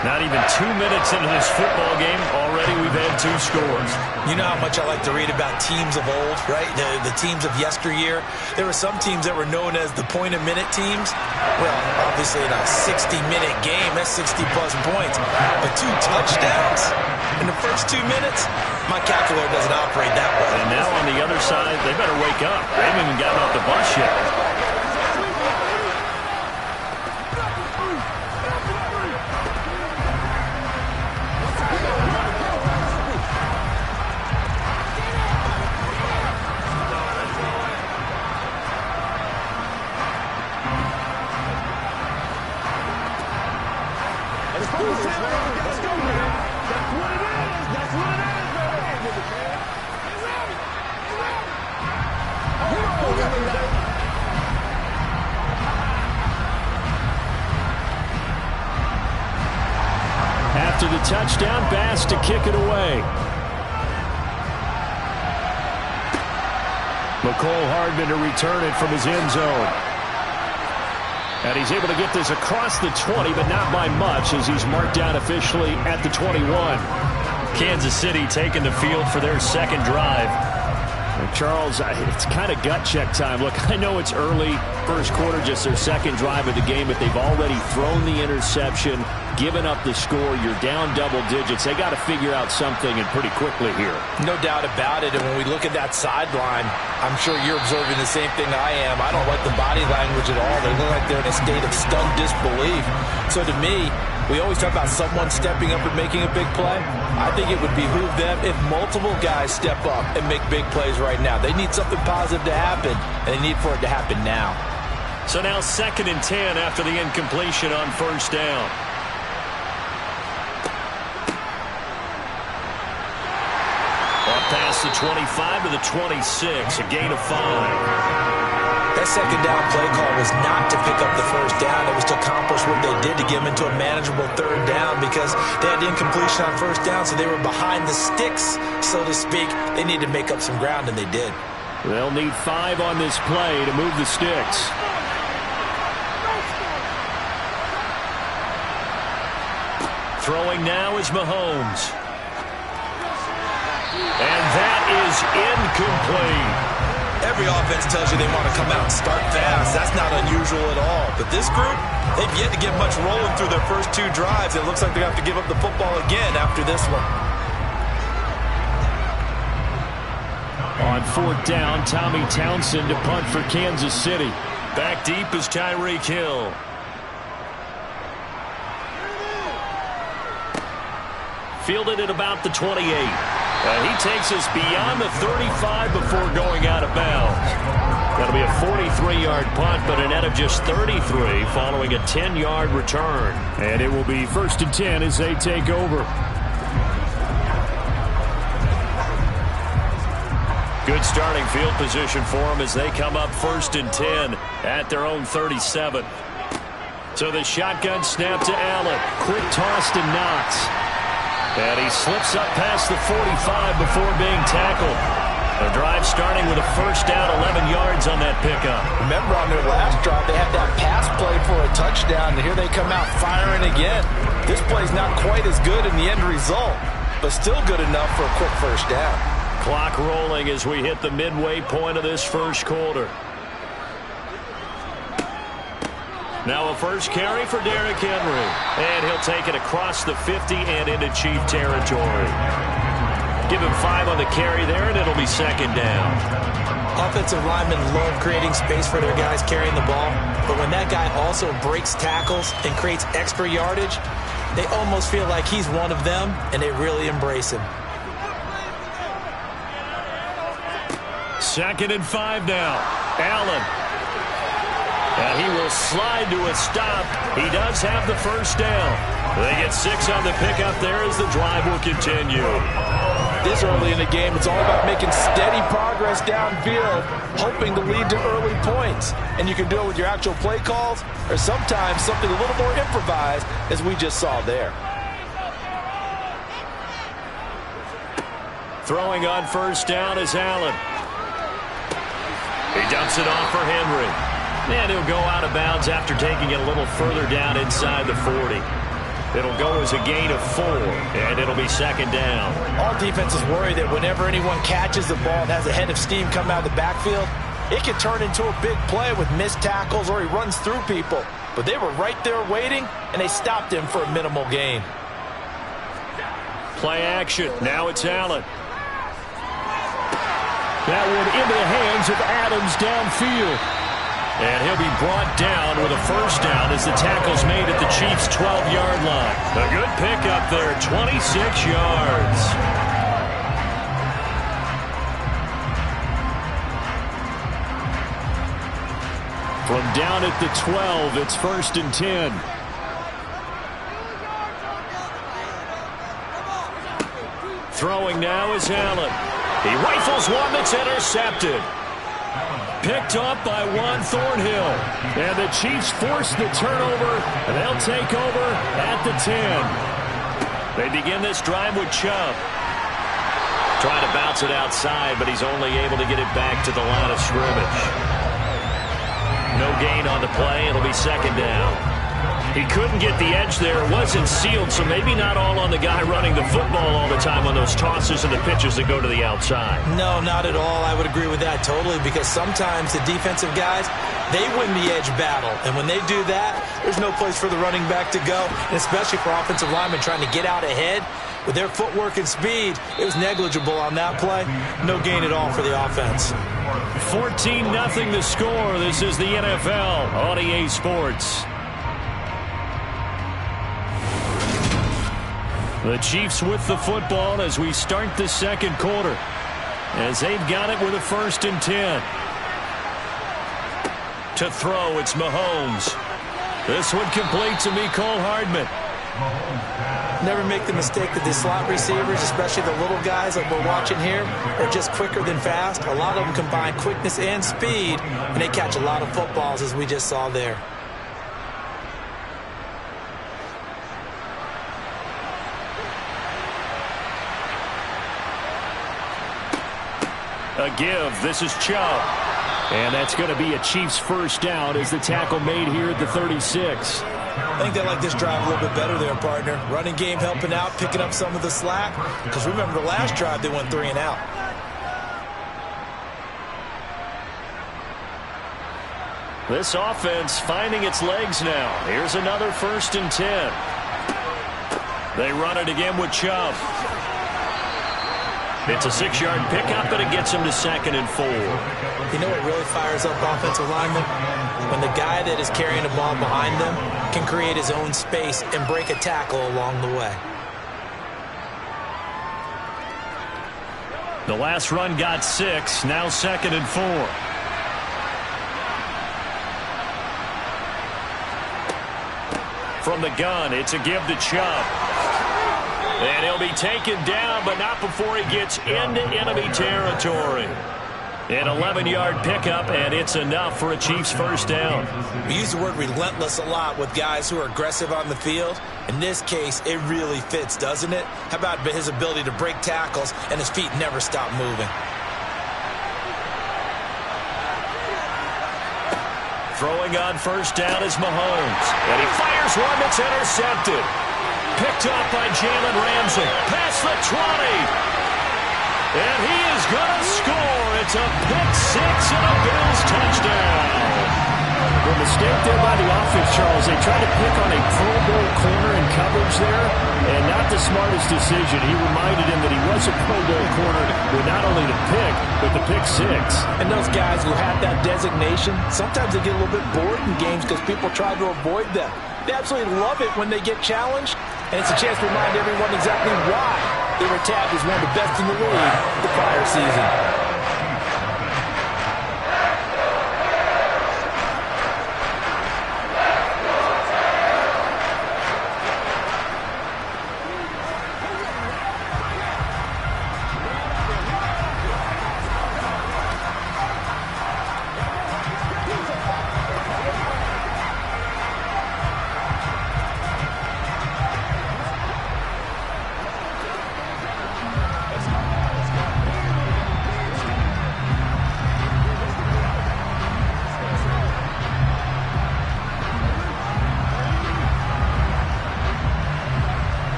Not even 2 minutes into this football game, already we've had 2 scores. You know how much I like to read about teams of old, right? The teams of yesteryear. There were some teams that were known as the point-a-minute teams. Well, obviously in a 60-minute game, that's 60-plus points. But 2 touchdowns in the first 2 minutes? My calculator doesn't operate that way. And now on the other side, they better wake up. They haven't even gotten off the bus yet. to the touchdown pass to kick it away. McCole Hardman to return it from his end zone. And he's able to get this across the 20, but not by much, as he's marked down officially at the 21. Kansas City taking the field for their second drive. Charles, it's kind of gut check time. Look, I know it's early, first quarter, just their second drive of the game, but they've already thrown the interception, given up the score. You're down double digits. They got to figure out something, and pretty quickly here. No doubt about it. And when we look at that sideline, I'm sure you're observing the same thing I am. I don't like the body language at all. They look like they're in a state of stunned disbelief. So to me, we always talk about someone stepping up and making a big play. I think it would behoove them if multiple guys step up and make big plays right now. They need something positive to happen, and they need for it to happen now. So now 2nd and 10 after the incompletion on first down. Up past the 25 to the 26, a gain of 5. That second down play call was not to pick up the first down. It was to accomplish what they did, to get them into a manageable third down, because they had incompletion on first down, so they were behind the sticks, so to speak. They needed to make up some ground, and they did. They'll need 5 on this play to move the sticks. Throwing now is Mahomes. And that is incomplete. Every offense tells you they want to come out and start fast. That's not unusual at all. But this group, they've yet to get much rolling through their first 2 drives. It looks like they have to give up the football again after this one. On 4th down, Tommy Townsend to punt for Kansas City. Back deep is Tyreek Hill. Fielded at about the 28. He takes us beyond the 35 before going out of bounds. That'll be a 43-yard punt, but a net of just 33 following a 10-yard return. And it will be 1st and 10 as they take over. Good starting field position for them as they come up 1st and 10 at their own 37. So the shotgun snap to Allen. Quick toss to Knox. And he slips up past the 45 before being tackled. The drive starting with a first down, 11 yards on that pickup. Remember on their last drive, they had that pass play for a touchdown, and here they come out firing again. This play's not quite as good in the end result, but still good enough for a quick first down. Clock rolling as we hit the midway point of this first quarter. Now a first carry for Derrick Henry. And he'll take it across the 50 and into Chief territory. Give him 5 on the carry there, and it'll be 2nd down. Offensive linemen love creating space for their guys carrying the ball, but when that guy also breaks tackles and creates extra yardage, they almost feel like he's one of them, and they really embrace him. 2nd and 5 now. Allen. And he will slide to a stop. He does have the first down. They get 6 on the pickup there as the drive will continue. This early in the game, it's all about making steady progress downfield, hoping to lead to early points. And you can do it with your actual play calls, or sometimes something a little more improvised, as we just saw there. Throwing on first down is Allen. He dumps it off for Henry. And he'll go out of bounds after taking it a little further down inside the 40. It'll go as a gain of 4, and it'll be 2nd down. All defenses worry that whenever anyone catches the ball and has a head of steam come out of the backfield, it can turn into a big play with missed tackles or he runs through people. But they were right there waiting, and they stopped him for a minimal gain. Play action. Now it's Allen. That one into the hands of Adams downfield. And he'll be brought down with a first down as the tackle's made at the Chiefs' 12-yard line. A good pickup there, 26 yards. From down at the 12, it's 1st and 10. Throwing now is Allen. He rifles one that's intercepted. Picked up by Juan Thornhill. And the Chiefs force the turnover, and they'll take over at the 10. They begin this drive with Chubb. Trying to bounce it outside, but he's only able to get it back to the line of scrimmage. No gain on the play. It'll be second down. He couldn't get the edge there. It wasn't sealed, so maybe not all on the guy running the football all the time on those tosses and the pitches that go to the outside. No, not at all. I would agree with that totally, because sometimes the defensive guys, they win the edge battle. And when they do that, there's no place for the running back to go, and especially for offensive linemen trying to get out ahead. With their footwork and speed, it was negligible on that play. No gain at all for the offense. 14-0 the score. This is the NFL on EA Sports. The Chiefs with the football as we start the second quarter, as they've got it with a 1st and 10. To throw, it's Mahomes. This one complete to Mecole Hardman. Never make the mistake that the slot receivers, especially the little guys like we're watching here, are just quicker than fast. A lot of them combine quickness and speed, and they catch a lot of footballs, as we just saw there. A give. This is Chubb. And that's going to be a Chiefs first down as the tackle made here at the 36. I think they like this drive a little bit better there, partner. Running game helping out, picking up some of the slack. Because remember, the last drive they went 3 and out. This offense finding its legs now. Here's another 1st and 10. They run it again with Chubb. It's a 6-yard pickup, and it gets him to 2nd and 4. You know what really fires up offensive linemen? When the guy that is carrying the ball behind them can create his own space and break a tackle along the way. The last run got 6, now 2nd and 4. From the gun, it's a give to Chubb. And he'll be taken down, but not before he gets into enemy territory. An 11-yard pickup, and it's enough for a Chiefs first down. We use the word relentless a lot with guys who are aggressive on the field. In this case, it really fits, doesn't it? How about his ability to break tackles and his feet never stop moving? Throwing on first down is Mahomes. And he fires one that's intercepted. Picked up by Jalen Ramsey. Past the 20. And he is going to score. It's a pick-6 and a Bills touchdown. The mistake there by the offense, Charles, they tried to pick on a Pro Bowl corner in coverage there, and not the smartest decision. He reminded him that he was a Pro Bowl corner with not only the pick, but the pick-6. And those guys who have that designation, sometimes they get a little bit bored in games because people try to avoid them. They absolutely love it when they get challenged, and it's a chance to remind everyone exactly why they were tagged as one of the best in the league the prior season.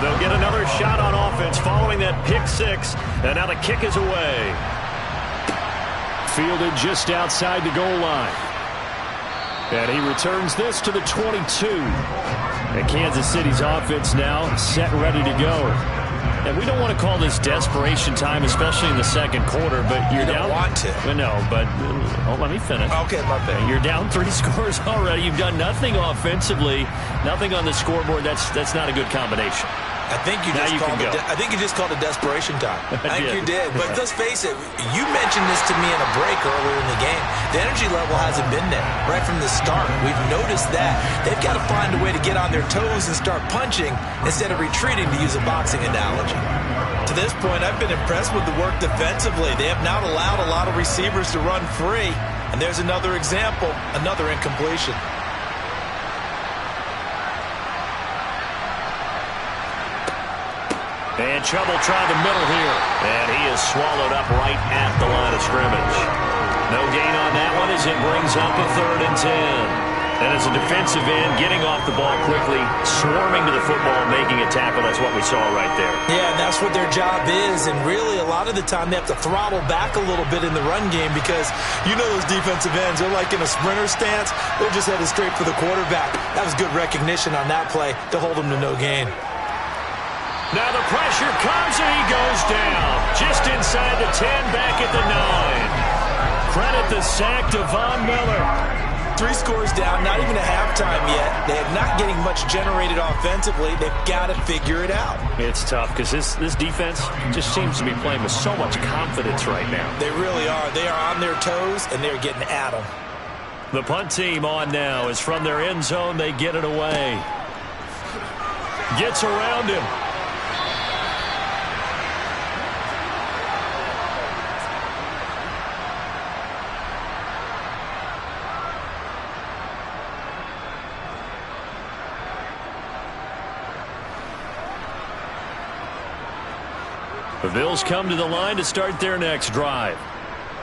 They'll get another shot on offense following that pick-6, and now the kick is away. Fielded just outside the goal line. And he returns this to the 22. And Kansas City's offense now set, ready to go. And we don't want to call this desperation time, especially in the second quarter, but you're down. You don't want to. Well, no, but let me finish. Okay, my bad. You're down 3 scores already. You've done nothing offensively, nothing on the scoreboard. That's not a good combination. I think you just called it desperation time. I think you did. But let's face it, you mentioned this to me in a break earlier in the game. The energy level hasn't been there right from the start. We've noticed that. They've got to find a way to get on their toes and start punching instead of retreating, to use a boxing analogy. To this point, I've been impressed with the work defensively. They have not allowed a lot of receivers to run free. And there's another example, another incompletion. And trouble trying the middle here. And he is swallowed up right at the line of scrimmage. No gain on that one as it brings up a 3rd and 10. And as a defensive end, getting off the ball quickly, swarming to the football, making a tackle, that's what we saw right there. Yeah, and that's what their job is. And really, a lot of the time, they have to throttle back a little bit in the run game because you know those defensive ends, they're like in a sprinter stance. They're just headed straight for the quarterback. That was good recognition on that play to hold them to no gain. Now the pressure comes and he goes down. Just inside the 10, back at the 9. Credit the sack to Von Miller. 3 scores down, not even a halftime yet. They're not getting much generated offensively. They've got to figure it out. It's tough because this defense just seems to be playing with so much confidence right now. They really are. They are on their toes, and they're getting at them. The punt team on now is from their end zone. They get it away. Gets around him. The Bills come to the line to start their next drive.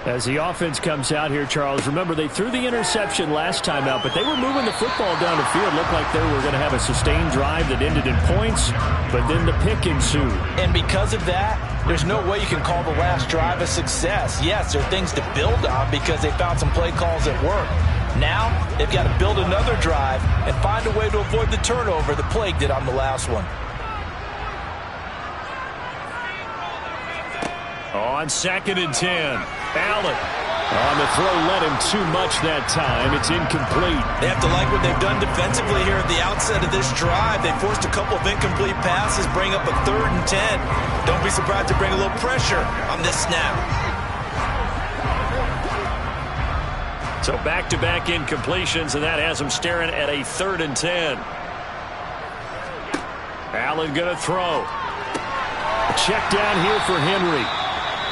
As the offense comes out here, Charles, remember they threw the interception last time out, but they were moving the football down the field. Looked like they were going to have a sustained drive that ended in points, but then the pick ensued. And because of that, there's no way you can call the last drive a success. Yes, there are things to build on because they found some play calls that work. Now, they've got to build another drive and find a way to avoid the turnover the Plague did on the last one. On 2nd and 10, Allen. On the throw, led him too much that time. It's incomplete. They have to like what they've done defensively here at the outset of this drive. They forced a couple of incomplete passes, bring up a 3rd and 10. Don't be surprised to bring a little pressure on this snap. So back-to-back incompletions, and that has them staring at a 3rd and 10. Allen going to throw. Check down here for Henry.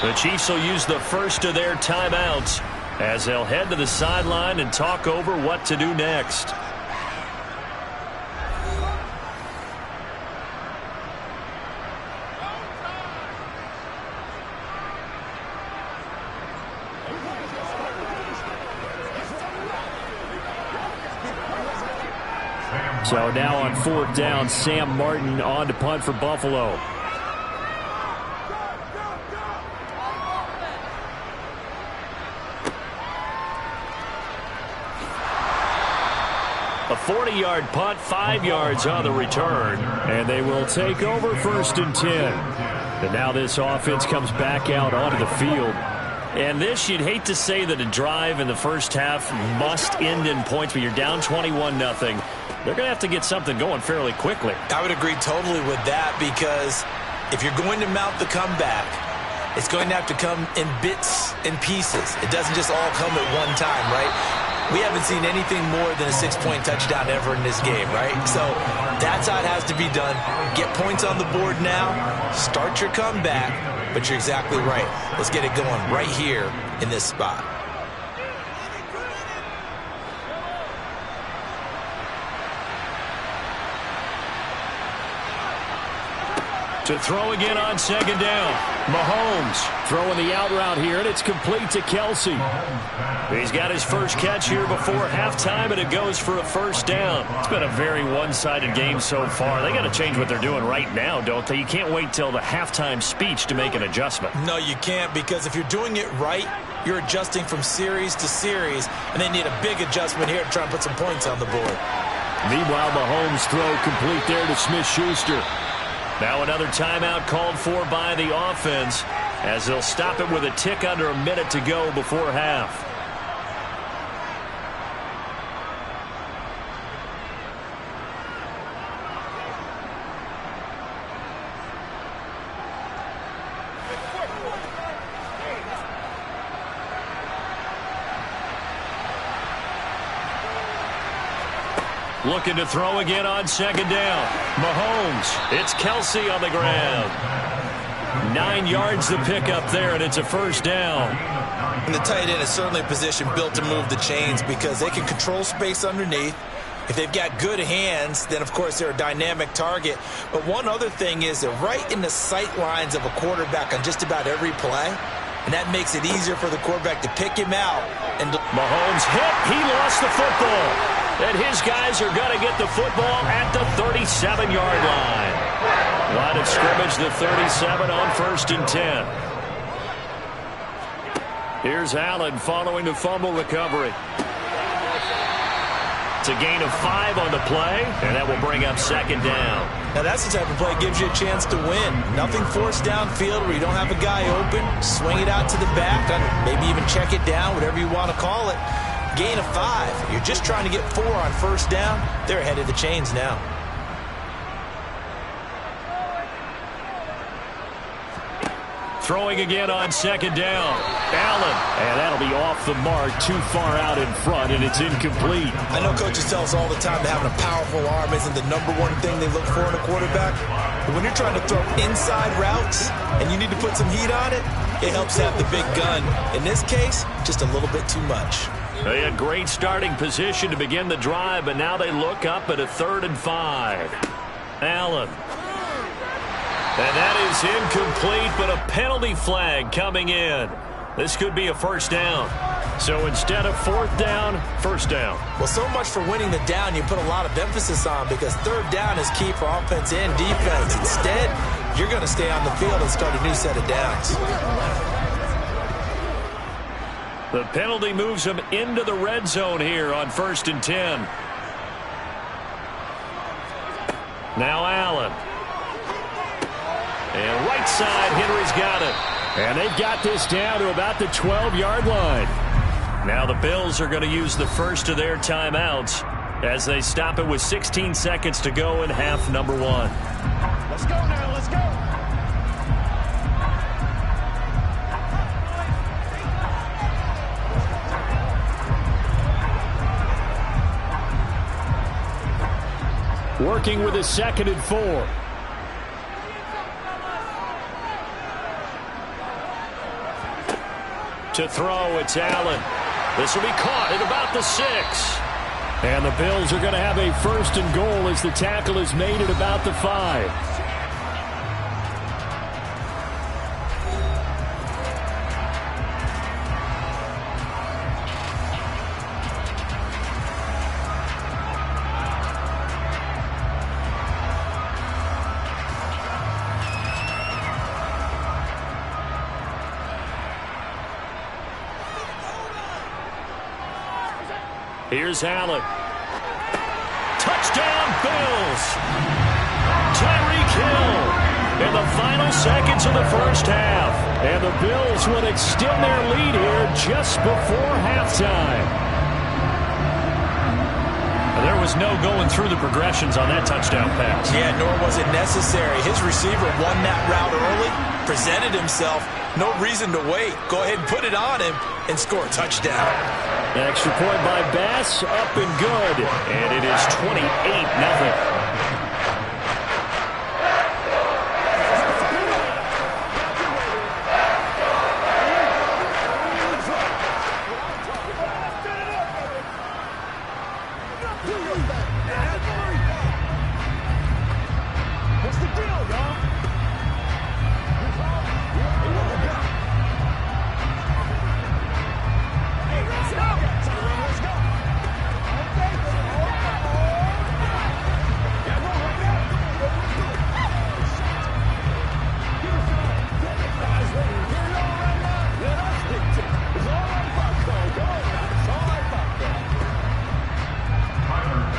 The Chiefs will use the first of their timeouts as they'll head to the sideline and talk over what to do next. So now on 4th down, Sam Martin on to punt for Buffalo. A 40-yard punt, 5 yards on the return. And they will take over 1st and 10. And now this offense comes back out onto the field. And this, you'd hate to say that a drive in the first half must end in points, but you're down 21-0. They're going to have to get something going fairly quickly. I would agree totally with that because if you're going to mount the comeback, it's going to have to come in bits and pieces. It doesn't just all come at one time, right? We haven't seen anything more than a 6-point touchdown ever in this game, right? So that's how it has to be done. Get points on the board now. Start your comeback. But you're exactly right. Let's get it going right here in this spot. To throw again on 2nd down. Mahomes throwing the out route here, and it's complete to Kelsey. He's got his first catch here before halftime, and it goes for a 1st down. It's been a very one-sided game so far. They got to change what they're doing right now, don't they? You can't wait till the halftime speech to make an adjustment. No, you can't, because if you're doing it right, you're adjusting from series to series, and they need a big adjustment here to try and put some points on the board. Meanwhile, Mahomes throw complete there to Smith-Schuster. Now another timeout called for by the offense as they'll stop it with a tick under a minute to go before half. Looking to throw again on 2nd down. Mahomes. It's Kelsey on the ground. 9 yards to pick up there, and it's a 1st down. And the tight end is certainly a position built to move the chains because they can control space underneath. If they've got good hands, then, of course, they're a dynamic target. But one other thing is they're right in the sight lines of a quarterback on just about every play, and that makes it easier for the quarterback to pick him out. And Mahomes hit. He lost the football. And his guys are going to get the football at the 37-yard line. Line of scrimmage, the 37 on 1st and 10. Here's Allen following the fumble recovery. It's a gain of 5 on the play, and that will bring up 2nd down. Now that's the type of play that gives you a chance to win. Nothing forced downfield where you don't have a guy open. Swing it out to the back, maybe even check it down, whatever you want to call it. Gain of 5. You're just trying to get 4 on 1st down. They're ahead of the chains now. Throwing again on 2nd down. Allen. And that'll be off the mark, too far out in front, and it's incomplete. I know coaches tell us all the time that having a powerful arm isn't the #1 thing they look for in a quarterback. But when you're trying to throw inside routes and you need to put some heat on it, it helps have the big gun. In this case, just a little bit too much. They had great starting position to begin the drive, but now they look up at a 3rd and 5. Allen. And that is incomplete, but a penalty flag coming in. This could be a 1st down. So instead of 4th down, 1st down. Well, so much for winning the down you put a lot of emphasis on, because 3rd down is key for offense and defense. Instead, you're going to stay on the field and start a new set of downs. The penalty moves them into the red zone here on 1st and 10. Now Allen. And right side, Henry's got it. And they've got this down to about the 12-yard line. Now the Bills are going to use the first of their timeouts as they stop it with 16 seconds to go in half number 1. Let's go now, let's go. Working with a 2nd and 4. To throw, it's Allen. This will be caught at about the 6. And the Bills are going to have a 1st and goal as the tackle is made at about the 5. Here's Allen. Touchdown, Bills. Tyreek Hill in the final seconds of the 1st half. And the Bills will extend their lead here just before halftime. There was no going through the progressions on that touchdown pass. Yeah, nor was it necessary. His receiver won that route early, presented himself. No reason to wait. Go ahead and put it on him and score a touchdown. An extra point by Bass, up and good. And it is 28-0.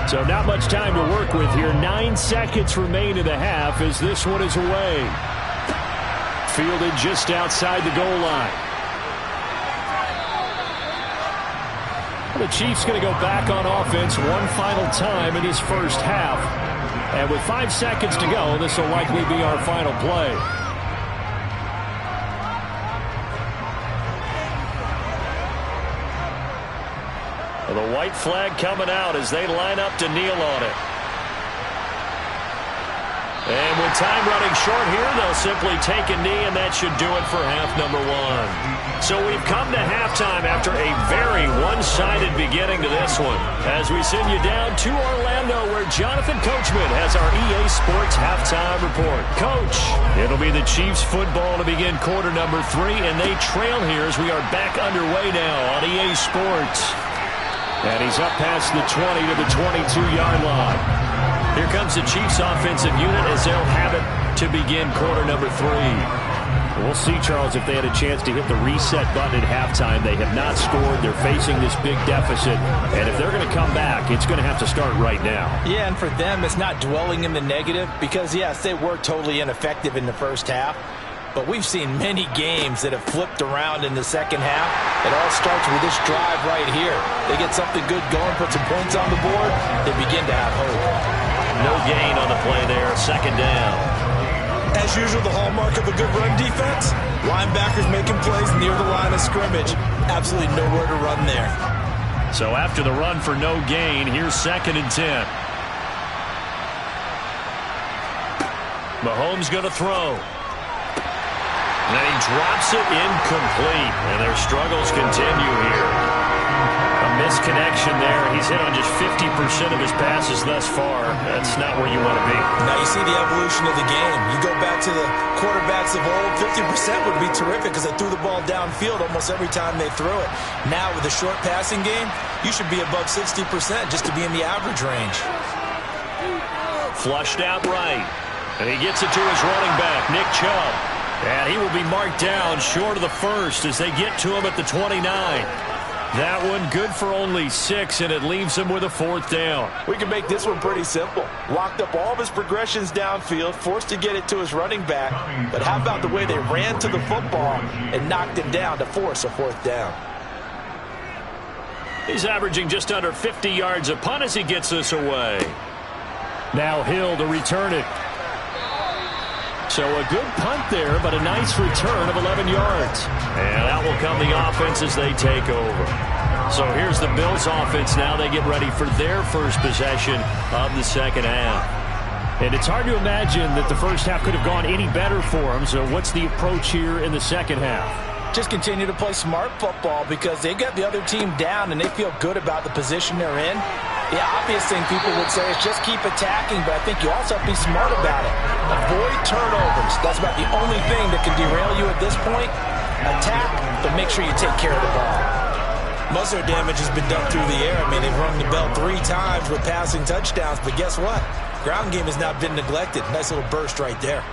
So not much time to work with here. 9 seconds remain in the half as this one is away. Fielded just outside the goal line. The Chiefs going to go back on offense one final time in this 1st half. And with 5 seconds to go, this will likely be our final play. The white flag coming out as they line up to kneel on it. And with time running short here. They'll simply take a knee, and that should do it for half number one. So we've come to halftime after a very one-sided beginning to this one. As we send you down to Orlando, where Jonathan Coachman has our EA Sports halftime report. Coach, it'll be the Chiefs football to begin quarter number 3, and they trail here as we are back underway now on EA Sports. And he's up past the 20 to the 22-yard line. Here comes the Chiefs offensive unit as they'll have it to begin quarter number 3. We'll see, Charles, if they had a chance to hit the reset button at halftime. They have not scored. They're facing this big deficit. And if they're going to come back, it's going to have to start right now. Yeah, and for them, it's not dwelling in the negative because, yes, they were totally ineffective in the first half. But we've seen many games that have flipped around in the second half. It all starts with this drive right here. They get something good going, put some points on the board, they begin to have hope. No gain on the play there, second down. As usual, the hallmark of a good run defense, linebackers making plays near the line of scrimmage. Absolutely nowhere to run there. So after the run for no gain, here's 2nd and 10. Mahomes going to throw. And then he drops it incomplete. And their struggles continue here. A misconnection there. He's hit on just 50% of his passes thus far. That's not where you want to be. Now you see the evolution of the game. You go back to the quarterbacks of old, 50% would be terrific because they threw the ball downfield almost every time they threw it. Now with the short passing game, you should be above 60% just to be in the average range. Flushed out right. And he gets it to his running back, Nick Chubb. And he will be marked down short of the first as they get to him at the 29. That one good for only 6, and it leaves him with a 4th down. We can make this one pretty simple. Locked up all of his progressions downfield, forced to get it to his running back. But how about the way they ran to the football and knocked him down to force a 4th down? He's averaging just under 50 yards a punt as he gets this away. Now Hill to return it. So a good punt there, but a nice return of 11 yards. And out will come the offense as they take over. So here's the Bills offense now. They get ready for their first possession of the second half. And it's hard to imagine that the first half could have gone any better for them. So what's the approach here in the second half? Just continue to play smart football because they got the other team down and they feel good about the position they're in. The obvious thing people would say is just keep attacking, but I think you also have to be smart about it. Avoid turnovers. That's about the only thing that can derail you at this point. Attack, but make sure you take care of the ball. Most of their damage has been done through the air. I mean, they've rung the bell 3 times with passing touchdowns, but guess what? Ground game has not been neglected. Nice little burst right there.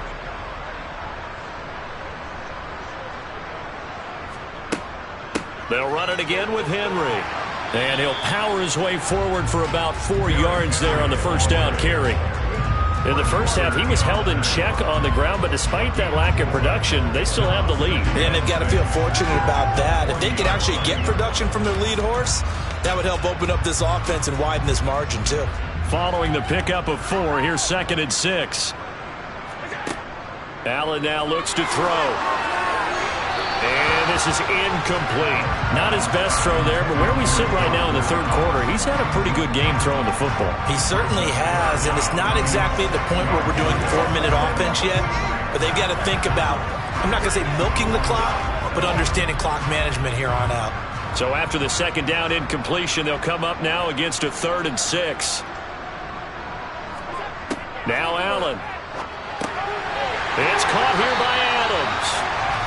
They'll run it again with Henry. And he'll power his way forward for about 4 yards there on the first down carry. In the first half, he was held in check on the ground, but despite that lack of production, they still have the lead. And they've got to feel fortunate about that. If they could actually get production from their lead horse, that would help open up this offense and widen this margin, too. Following the pickup of 4, here's 2nd and 6. Allen now looks to throw. And this is incomplete. Not his best throw there, but where we sit right now in the third quarter, he's had a pretty good game throwing the football. He certainly has, and it's not exactly at the point where we're doing 4-minute offense yet, but they've got to think about, I'm not going to say milking the clock, but understanding clock management here on out. So after the second down incompletion, they'll come up now against a 3rd and 6. Now Allen. It's caught here by Adams.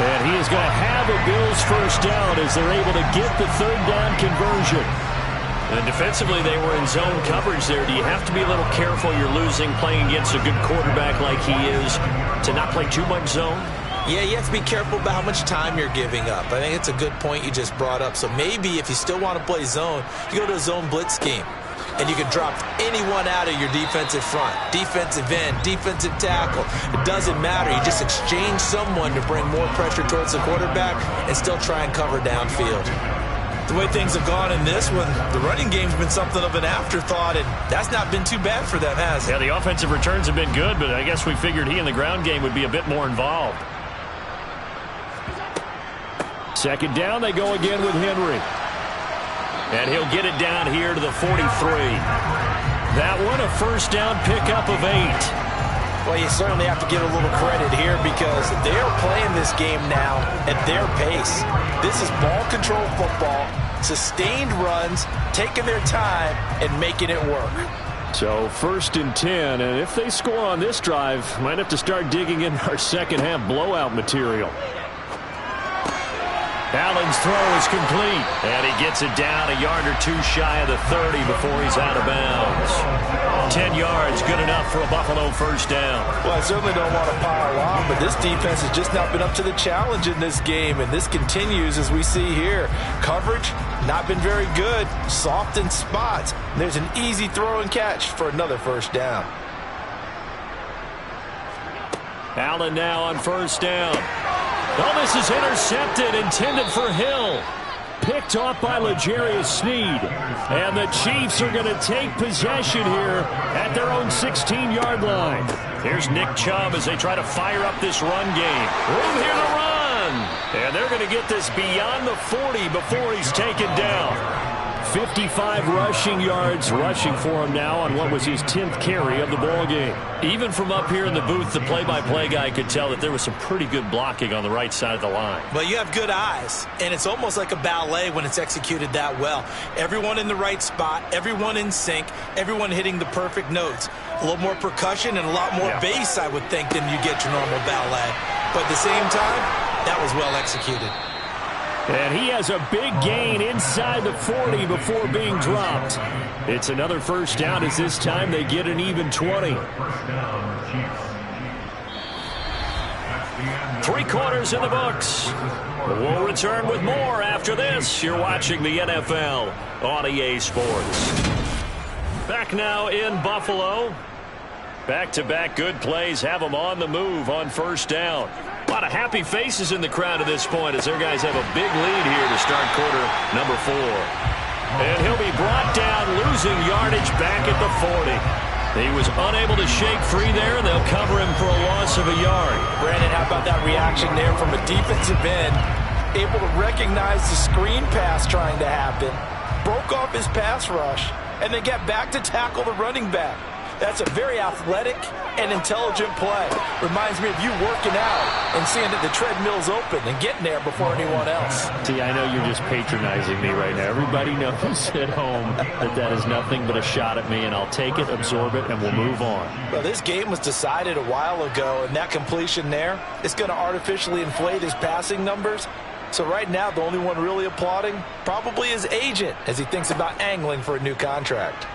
And he is going to have a Bills first down as they're able to get the 3rd down conversion. And defensively, they were in zone coverage there. Do you have to be a little careful? You're losing playing against a good quarterback like he is to not play too much zone? Yeah, you have to be careful about how much time you're giving up. I think it's a good point you just brought up. So maybe if you still want to play zone, you go to a zone blitz scheme. And you can drop anyone out of your defensive front. Defensive end, defensive tackle. It doesn't matter. You just exchange someone to bring more pressure towards the quarterback and still try and cover downfield. The way things have gone in this one, the running game's been something of an afterthought, and that's not been too bad for them, has it? Yeah, the offensive returns have been good, but I guess we figured he in the ground game would be a bit more involved. Second down, they go again with Henry. And he'll get it down here to the 43. That one a first down pickup of 8. Well, you certainly have to give a little credit here because they're playing this game now at their pace. This is ball control football, sustained runs, taking their time, and making it work. So 1st and 10, and if they score on this drive, might have to start digging in our second half blowout material. Allen's throw is complete, and he gets it down a yard or two shy of the 30 before he's out of bounds. 10 yards, good enough for a Buffalo first down. Well, I certainly don't want to pile on, but this defense has just not been up to the challenge in this game, and this continues as we see here. Coverage, not been very good, soft in spots. There's an easy throw and catch for another first down. Allen now on first down. Oh, this is intercepted, intended for Hill. Picked off by L'Jarius Sneed. And the Chiefs are going to take possession here at their own 16-yard line. Here's Nick Chubb as they try to fire up this run game. Room here to run. And they're going to get this beyond the 40 before he's taken down. 55 rushing yards rushing for him now on what was his 10th carry of the ball game. Even from up here in the booth, the play-by-play guy could tell that there was some pretty good blocking on the right side of the line. Well, you have good eyes, and it's almost like a ballet when it's executed that well. Everyone in the right spot, everyone in sync, everyone hitting the perfect notes. A little more percussion and a lot more bass, I would think, than you get your normal ballet. But at the same time, that was well executed. And he has a big gain inside the 40 before being dropped. It's another first down as this time they get an even 20. 3 quarters in the books. We'll return with more after this. You're watching the NFL on EA Sports. Back now in Buffalo. Back-to-back good plays have them on the move on first down. A lot of happy faces in the crowd at this point as their guys have a big lead here to start quarter number 4. And he'll be brought down, losing yardage back at the 40. He was unable to shake free there, and they'll cover him for a loss of a yard. Brandon, how about that reaction there from a defensive end? Able to recognize the screen pass trying to happen, broke off his pass rush, and then got back to tackle the running back. That's a very athletic and intelligent play. Reminds me of you working out and seeing that the treadmill's open and getting there before anyone else. See, I know you're just patronizing me right now. Everybody knows at home that is nothing but a shot at me, and I'll take it, absorb it, and we'll move on. Well, this game was decided a while ago, and that completion there is going to artificially inflate his passing numbers. So right now, the only one really applauding probably his agent as he thinks about angling for a new contract.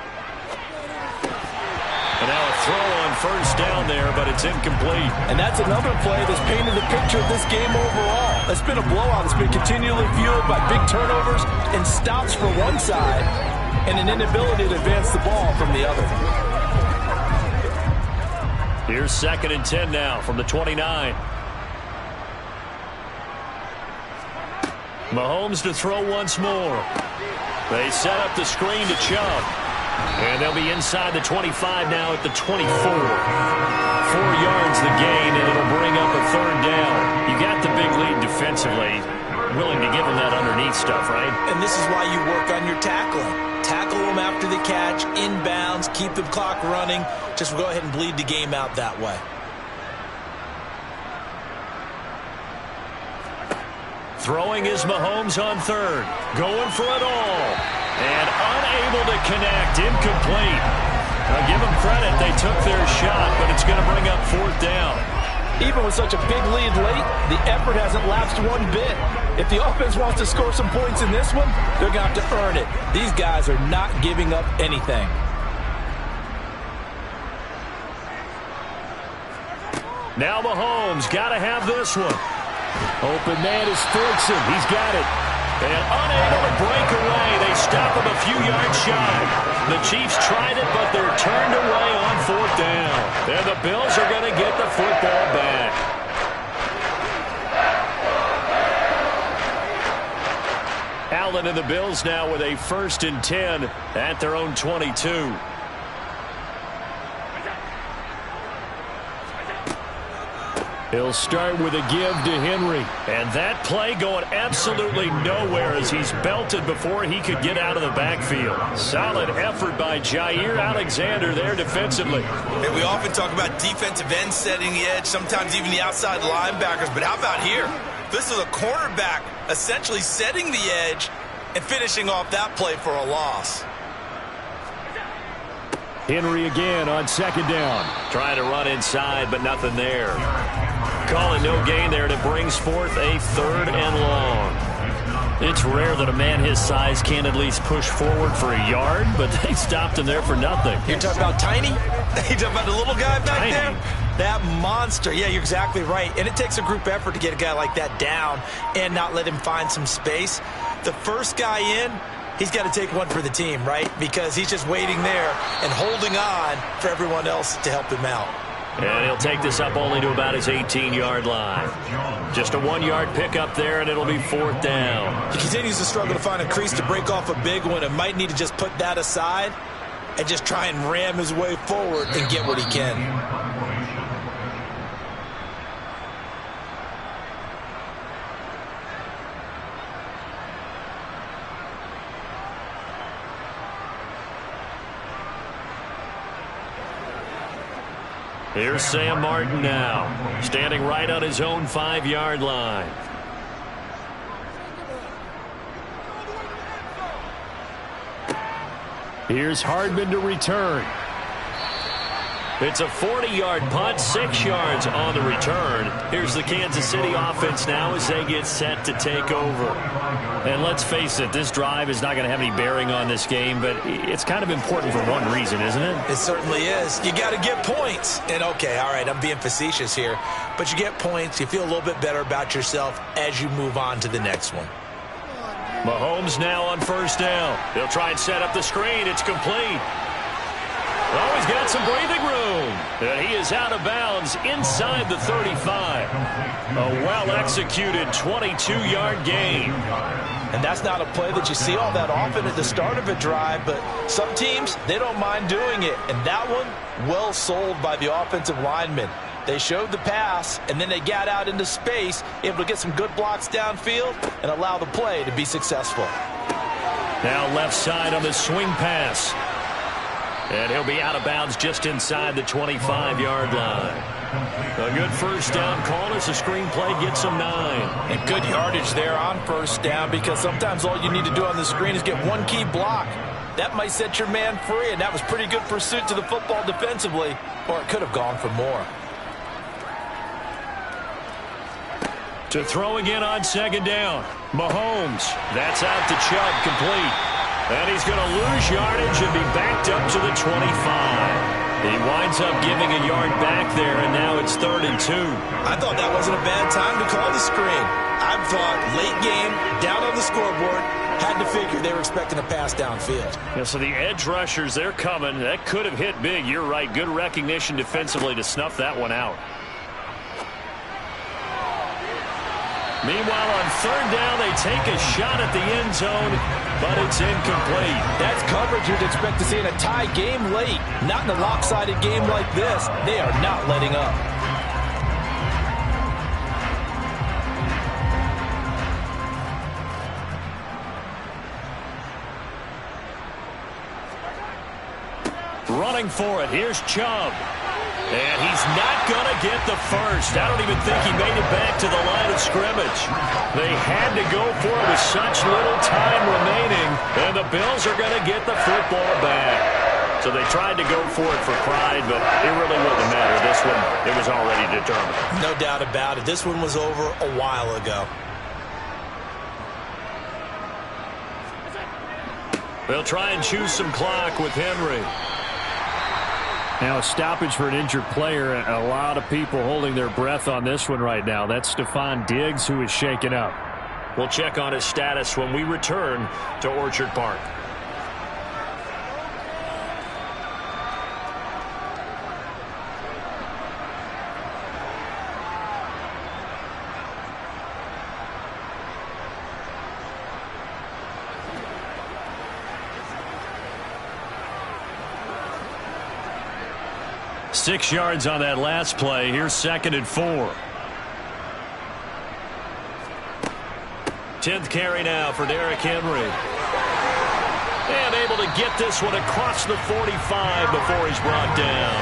And now a throw on first down there, but it's incomplete. And that's another play that's painted the picture of this game overall. It's been a blowout. It's been continually fueled by big turnovers and stops for one side and an inability to advance the ball from the other. Here's 2nd and 10 now from the 29. Mahomes to throw once more. They set up the screen to Chubb. And they'll be inside the 25 now at the 24. 4 yards the gain, and it'll bring up a 3rd down. You got the big lead defensively. Willing to give them that underneath stuff, right? And this is why you work on your tackling. Tackle them after the catch, inbounds, keep the clock running. Just go ahead and bleed the game out that way. Throwing is Mahomes on 3rd. Going for it all. And unable to connect. Incomplete. Now give them credit. They took their shot, but it's going to bring up 4th down. Even with such a big lead late, the effort hasn't lapsed one bit. If the offense wants to score some points in this one, they're going to have to earn it. These guys are not giving up anything. Now Mahomes got to have this one. Open man is Ferguson. He's got it. And unable to break away. They stop him a few yards shy. The Chiefs tried it, but they're turned away on 4th down. And the Bills are going to get the football back. Allen and the Bills now with a 1st and 10 at their own 22. He'll start with a give to Henry. And that play going absolutely nowhere as he's belted before he could get out of the backfield. Solid effort by Jair Alexander there defensively. And we often talk about defensive ends setting the edge, sometimes even the outside linebackers. But how about here? This is a cornerback essentially setting the edge and finishing off that play for a loss. Henry again on second down. Trying to run inside, but nothing there. Calling no gain there, and it brings forth a 3rd and long. It's rare that a man his size can't at least push forward for a yard, but they stopped him there for nothing. You're talking about Tiny? You're talking about the little guy back Tiny. there? That monster. Yeah, you're exactly right. And it takes a group effort to get a guy like that down and not let him find some space. The first guy in, he's got to take one for the team, right? Because he's just waiting there and holding on for everyone else to help him out. And he'll take this up only to about his 18-yard line. Just a 1-yard pickup there, and it'll be 4th down. He continues to struggle to find a crease to break off a big one and might need to just put that aside and just try and ram his way forward and get what he can. Here's Sam Martin now, standing right on his own 5-yard line. Here's Hardman to return. It's a 40-yard punt, 6 yards on the return. Here's the Kansas City offense now as they get set to take over. And let's face it, this drive is not going to have any bearing on this game, but it's kind of important for one reason, isn't it? It certainly is. You got to get points. And, okay, all right, I'm being facetious here. But you get points, you feel a little bit better about yourself as you move on to the next one. Mahomes now on 1st down. They'll try and set up the screen. It's complete. Oh, he's got some breathing room. And he is out of bounds inside the 35. A well-executed 22-yard gain. And that's not a play that you see all that often at the start of a drive, but some teams, they don't mind doing it. And that one, well sold by the offensive linemen. They showed the pass, and then they got out into space, able to get some good blocks downfield and allow the play to be successful. Now left side on the swing pass. And he'll be out of bounds just inside the 25-yard line. A good 1st down call as the screen play gets him 9. And good yardage there on 1st down, because sometimes all you need to do on the screen is get one key block. That might set your man free, and that was pretty good pursuit to the football defensively, or it could have gone for more. To throw again on 2nd down. Mahomes. That's out to Chubb, complete. And he's going to lose yardage and be backed up to the 25. He winds up giving a yard back there, and now it's 3rd and 2. I thought that wasn't a bad time to call the screen. I thought late game, down on the scoreboard, had to figure they were expecting a pass downfield. Yeah, so the edge rushers, they're coming. That could have hit big. You're right. Good recognition defensively to snuff that one out. Meanwhile, on 3rd down, they take a shot at the end zone, but it's incomplete. That's coverage you'd expect to see in a tie game late. Not in a lopsided game like this. They are not letting up. Running for it. Here's Chubb. And he's not going to get the first. I don't even think he made it back to the line of scrimmage. They had to go for it with such little time remaining, and the Bills are going to get the football back. So they tried to go for it for pride, but it really wouldn't matter. This one, it was already determined. No doubt about it. This one was over a while ago. They'll try and choose some clock with Henry. Now a stoppage for an injured player. A lot of people holding their breath on this one right now. That's Stephon Diggs, who is shaken up. We'll check on his status when we return to Orchard Park. .6 yards on that last play. Here's 2nd and 4. 10th carry now for Derrick Henry. And able to get this one across the 45 before he's brought down.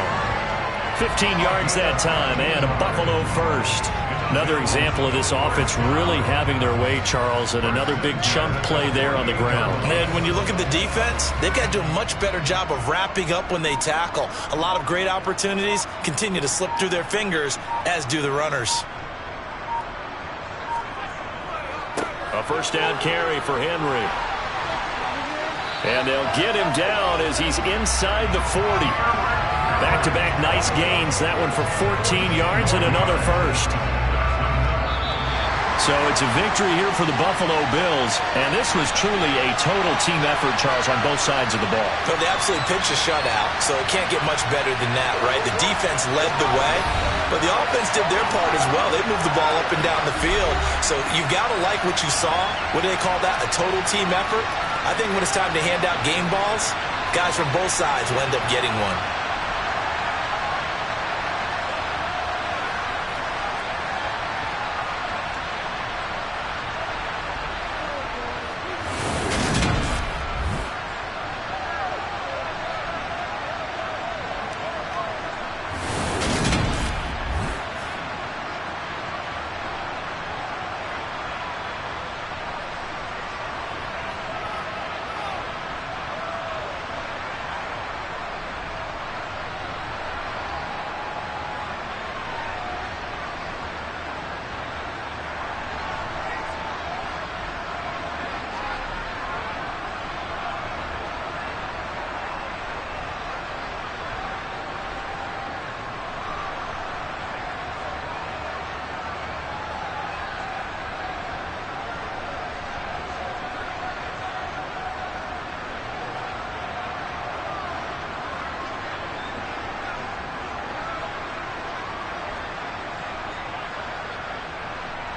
15 yards that time, and a Buffalo first. Another example of this offense really having their way, Charles, and another big chunk play there on the ground. And when you look at the defense, they've got to do a much better job of wrapping up when they tackle. A lot of great opportunities continue to slip through their fingers, as do the runners. A first down carry for Henry. And they'll get him down as he's inside the 40. Back-to-back nice gains. That one for 14 yards and another first. So it's a victory here for the Buffalo Bills. And this was truly a total team effort, Charles, on both sides of the ball. So they absolutely pitched a shutout, so it can't get much better than that, right? The defense led the way, but the offense did their part as well. They moved the ball up and down the field. So you've got to like what you saw. What do they call that? A total team effort? I think when it's time to hand out game balls, guys from both sides will end up getting one.